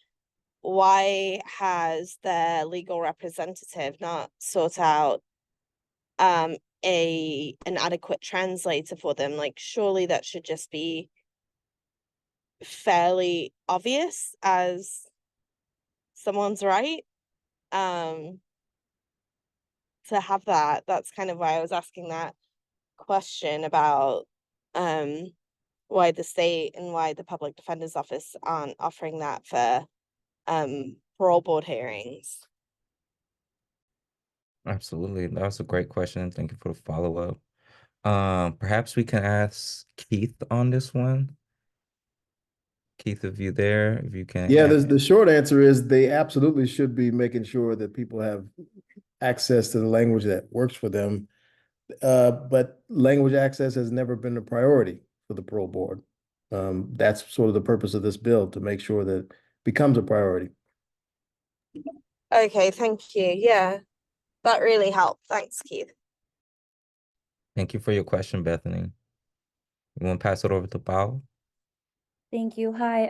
why has their legal representative not sought out an adequate translator for them? Like, surely that should just be fairly obvious as someone's right to have that. That's kind of why I was asking that question about why the state and why the public defender's office aren't offering that for parole board hearings. Absolutely. That was a great question. Thank you for the follow-up. Perhaps we can ask Keith on this one. Keith, if you there, if you can Yeah, answer. the short answer is they absolutely should be making sure that people have access to the language that works for them. But language access has never been a priority for the parole board. That's sort of the purpose of this bill, to make sure that it becomes a priority. Okay, thank you. Yeah, that really helped. Thanks, Keith. Thank you for your question, Bethany. You want to pass it over to Paul? Thank you. Hi.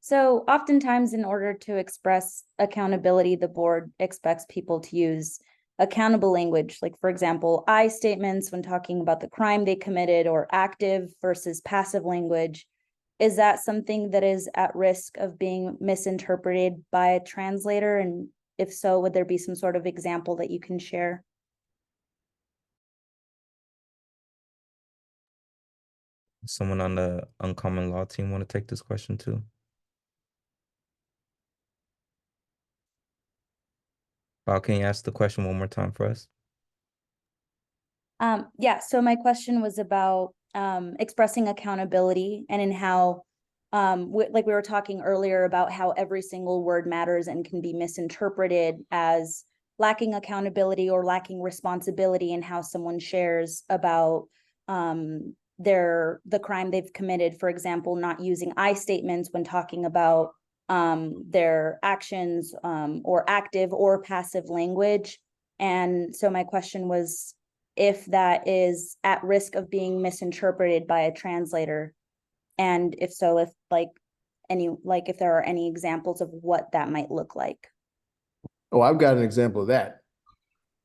So oftentimes in order to express accountability, the board expects people to use accountable language, like for example, I statements when talking about the crime they committed, or active versus passive language. Is that something that is at risk of being misinterpreted by a translator? And if so, would there be some sort of example that you can share? Someone on the Uncommon Law team want to take this question too? Paul, can you ask the question one more time for us? Yeah, so my question was about expressing accountability, and in how, like we were talking earlier about how every single word matters and can be misinterpreted as lacking accountability or lacking responsibility in how someone shares about the crime they've committed. For example, not using I statements when talking about their actions, or active or passive language. And so my question was, if that is at risk of being misinterpreted by a translator, and if so, if if there are any examples of what that might look like. Oh, I've got an example of that.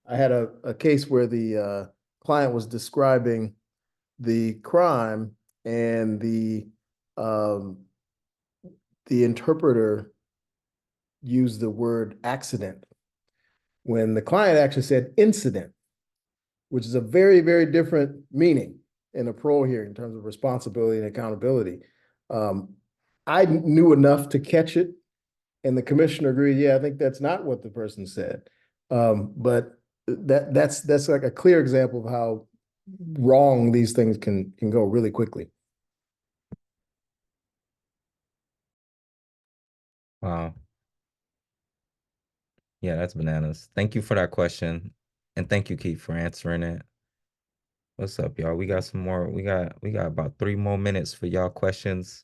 I had a case where the client was describing the crime, and the interpreter used the word accident when the client actually said incident, which is a very, very different meaning in a parole hearing in terms of responsibility and accountability. I knew enough to catch it, and the commissioner agreed, yeah, I think that's not what the person said. But that's like a clear example of how wrong these things can go really quickly. Wow. Yeah, that's bananas. Thank you for that question. And thank you, Keith, for answering it. What's up, y'all? We got some more. We got about 3 more minutes for y'all questions,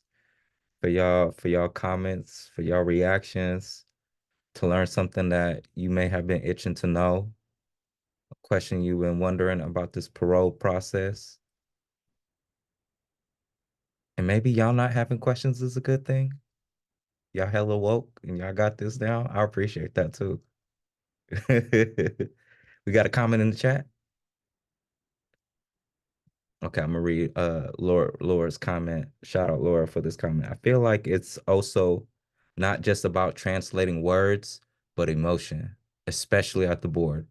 for y'all comments, for y'all reactions, to learn something that you may have been itching to know, a question you've been wondering about this parole process. And maybe y'all not having questions is a good thing. Y'all hella woke and y'all got this down. I appreciate that too. We got a comment in the chat. Okay, I'm gonna read Laura's comment. Shout out Laura for this comment. I feel like it's also not just about translating words, but emotion, especially at the board.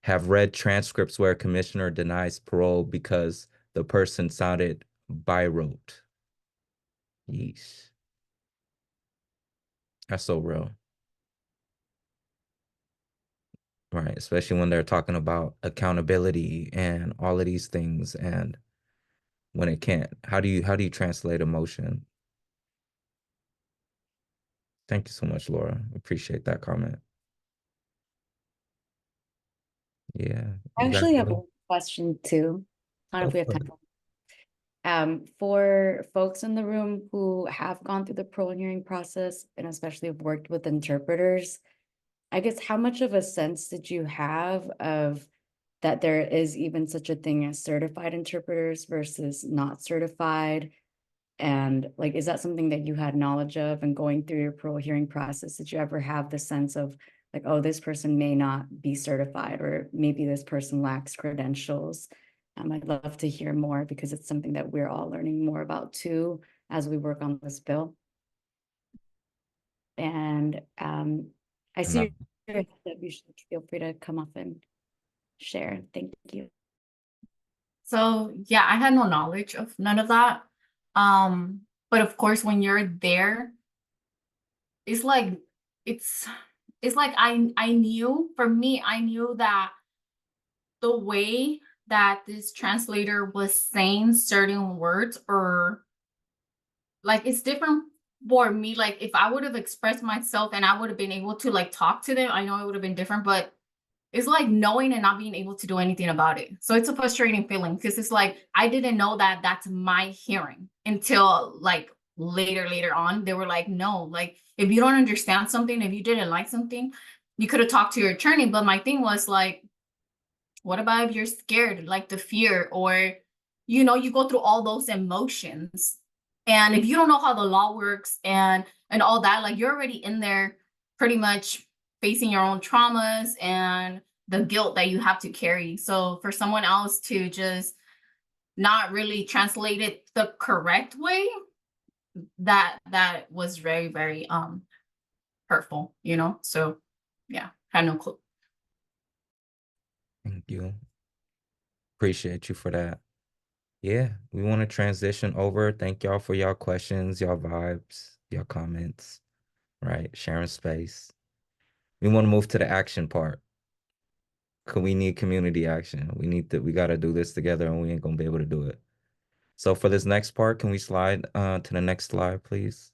Have read transcripts where a commissioner denies parole because the person sounded by rote. Yeesh. That's so real. Right, especially when they're talking about accountability and all of these things, and when it can't. How do you translate emotion? Thank you so much, Laura. Appreciate that comment. Yeah. I actually have one question too. I don't know if we have time. For folks in the room who have gone through the parole hearing process, and especially have worked with interpreters, I guess how much of a sense did you have of that there is even such a thing as certified interpreters versus not certified? And like, is that something that you had knowledge of? And going through your parole hearing process, did you ever have the sense of like, oh, this person may not be certified, or maybe this person lacks credentials? I'd love to hear more, because it's something that we're all learning more about too as we work on this bill. And I see your hand up. You should feel free to come up and share. Thank you. So yeah, I had no knowledge of none of that. But of course, when you're there, it's like it's it's like I knew, for me, I knew that the way that this translator was saying certain words, or like, it's different for me. Like, if I would have expressed myself and I would have been able to like talk to them, I know it would have been different, but it's like knowing and not being able to do anything about it. So it's a frustrating feeling, because it's like I didn't know that that's my hearing until like later on. They were like, no, like, if you don't understand something, if you didn't like something, you could have talked to your attorney. But my thing was like, what about if you're scared, like the fear, or, you go through all those emotions. And if you don't know how the law works and all that, like, you're already in there pretty much facing your own traumas and the guilt that you have to carry. So for someone else to just not really translate it the correct way, that was very, very hurtful, So yeah, had no clue. Thank you. Appreciate you for that. Yeah, we want to transition over. Thank y'all for y'all questions, y'all vibes, y'all comments, right? Sharing space. We want to move to the action part. Cause we need community action. We got to do this together, and we ain't gonna be able to do it. So for this next part, can we slide to the next slide, please?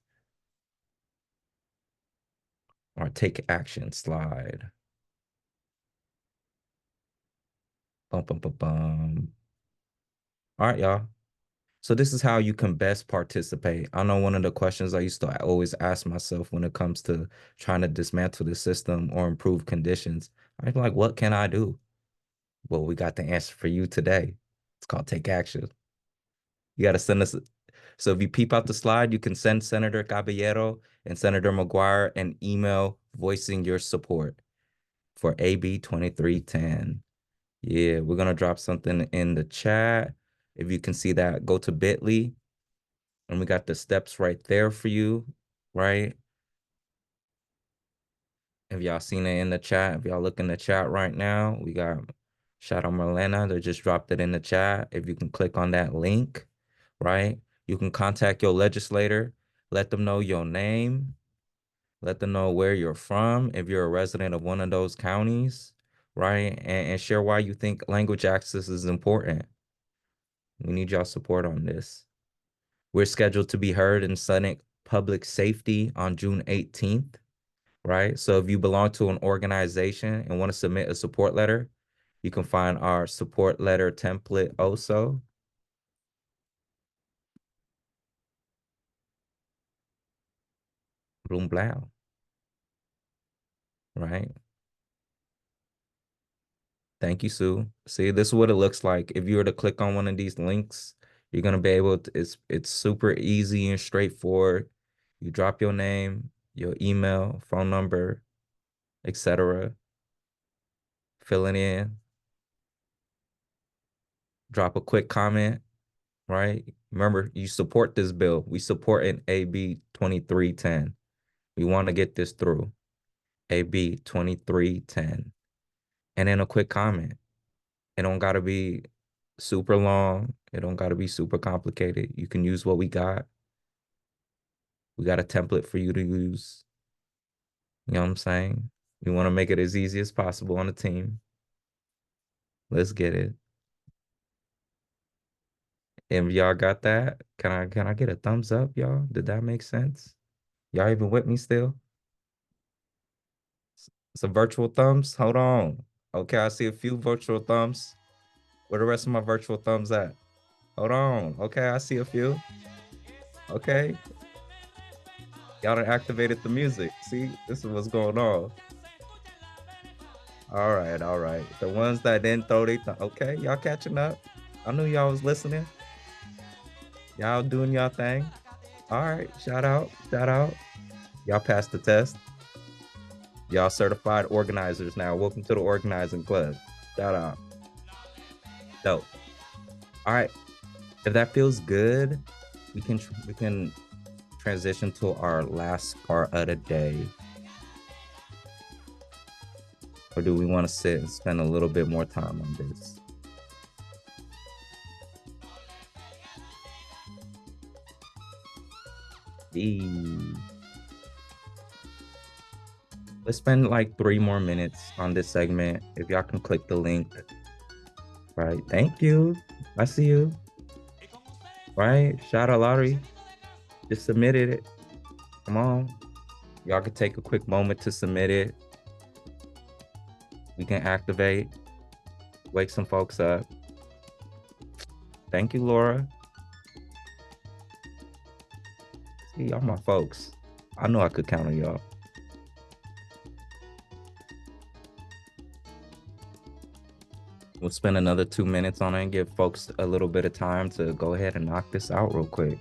Or take action slide. Bum, bum, bum, bum. All right, y'all. So this is how you can best participate. I know one of the questions I used to always ask myself when it comes to trying to dismantle the system or improve conditions, I'm like, what can I do? Well, we got the answer for you today. It's called take action. You got to send us. So if you peep out the slide, you can send Senator Caballero and Senator McGuire an email voicing your support for AB 2310. Yeah, we're going to drop something in the chat. If you can see that, go to bit.ly. And we got the steps right there for you, right? If y'all seen it in the chat, if y'all look in the chat right now, we got shout out Marlena that just dropped it in the chat. If you can click on that link, right? You can contact your legislator, let them know your name, let them know where you're from, if you're a resident of one of those counties, right? And share why you think language access is important. We need y'all support on this. We're scheduled to be heard in Senate Public Safety on June 18th, right? So if you belong to an organization and want to submit a support letter, you can find our support letter template also. Bloom blow, right? Thank you, Sue. See, this is what it looks like. If you were to click on one of these links, you're gonna be able to, it's super easy and straightforward. You drop your name, your email, phone number, etc. Fill it in. Drop a quick comment, right? Remember, you support this bill. We support an AB 2310. We want to get this through. AB 2310. And then a quick comment. It don't gotta be super long. It don't gotta be super complicated. You can use what we got. We got a template for you to use. You know what I'm saying? We want to make it as easy as possible on the team. Let's get it. And y'all got that? Can I get a thumbs up, y'all? Did that make sense? Y'all even with me still? Some virtual thumbs? Hold on. Okay, I see a few virtual thumbs. Where the rest of my virtual thumbs at? Hold on. Okay, I see a few. Okay. Y'all done activated the music. See, this is what's going on. All right, all right. The ones that didn't throw they okay, y'all catching up. I knew y'all was listening. Y'all doing y'all thing. All right, shout out, shout out. Y'all passed the test. Y'all certified organizers now. Welcome to the organizing club. Shout out. Dope. All right. If that feels good, we can transition to our last part of the day. Or do we want to sit and spend a little bit more time on this? Let's spend like 3 more minutes on this segment. If y'all can click the link. Right. Thank you. I see you. Right. Shout out Laurie. Just submitted it. Come on. Y'all can take a quick moment to submit it. We can activate. Wake some folks up. Thank you, Laura. See, y'all my folks. I know I could count on y'all. We'll spend another 2 minutes on it and give folks a little bit of time to go ahead and knock this out real quick.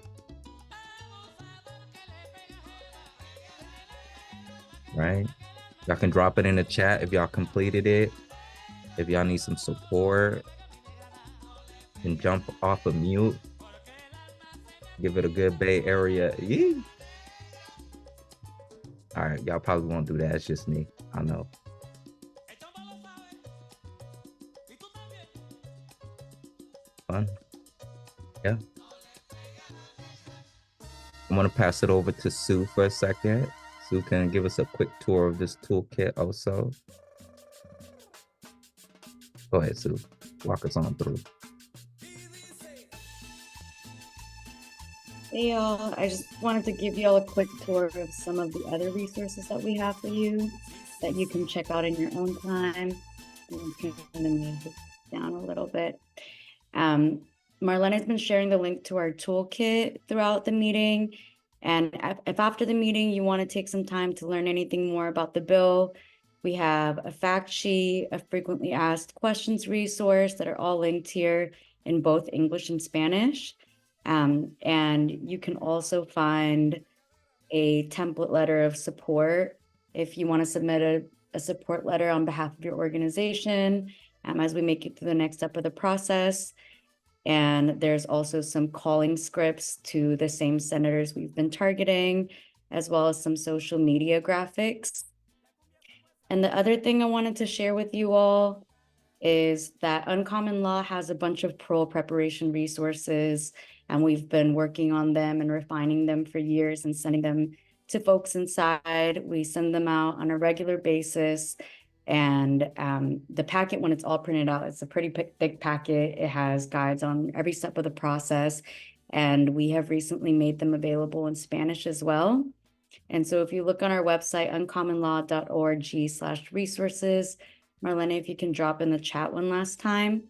Right? Y'all can drop it in the chat if y'all completed it. If y'all need some support, you can jump off of mute. Give it a good Bay Area. Yee. All right, y'all probably won't do that. It's just me. I know. Fun. Yeah. I'm gonna pass it over to Sue for a second. Sue can give us a quick tour of this toolkit also. Go ahead, Sue. Walk us on through. Hey y'all, I just wanted to give y'all a quick tour of some of the other resources that we have for you that you can check out in your own time. I'm turning the music down a little bit. Marlene has been sharing the link to our toolkit throughout the meeting. And if after the meeting you want to take some time to learn anything more about the bill, we have a fact sheet, a frequently asked questions resource that are all linked here in both English and Spanish. And you can also find a template letter of support if you want to submit a support letter on behalf of your organization as we make it through the next step of the process. And there's also some calling scripts to the same senators we've been targeting, as well as some social media graphics. And the other thing I wanted to share with you all is that Uncommon Law has a bunch of parole preparation resources, and we've been working on them and refining them for years and sending them to folks inside. We send them out on a regular basis. And the packet, when it's all printed out, it's a pretty thick packet. It has guides on every step of the process. And we have recently made them available in Spanish as well. And so if you look on our website, uncommonlaw.org/resources, Marlene, if you can drop in the chat one last time,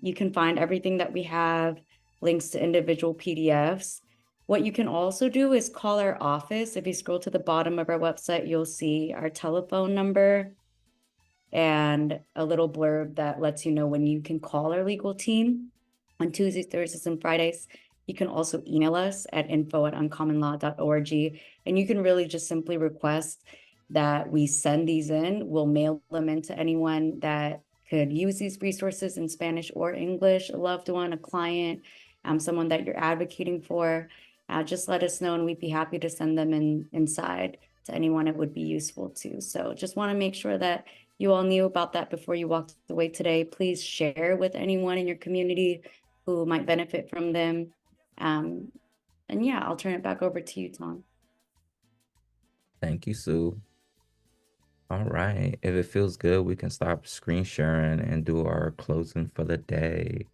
you can find everything that we have, links to individual PDFs. What you can also do is call our office. If you scroll to the bottom of our website, you'll see our telephone number and a little blurb that lets you know when you can call our legal team on Tuesdays, Thursdays, and Fridays. You can also email us at info@uncommonlaw.org, and you can really just simply request that we send these in. We'll mail them in to anyone that could use these resources in Spanish or English, a loved one, a client, someone that you're advocating for. Just let us know, and we'd be happy to send them inside to anyone it would be useful to. So just want to make sure that you all knew about that before you walked away today. Please share with anyone in your community who might benefit from them. And yeah, I'll turn it back over to you, Tom. Thank you, Sue. All right. If it feels good, we can stop screen sharing and do our closing for the day.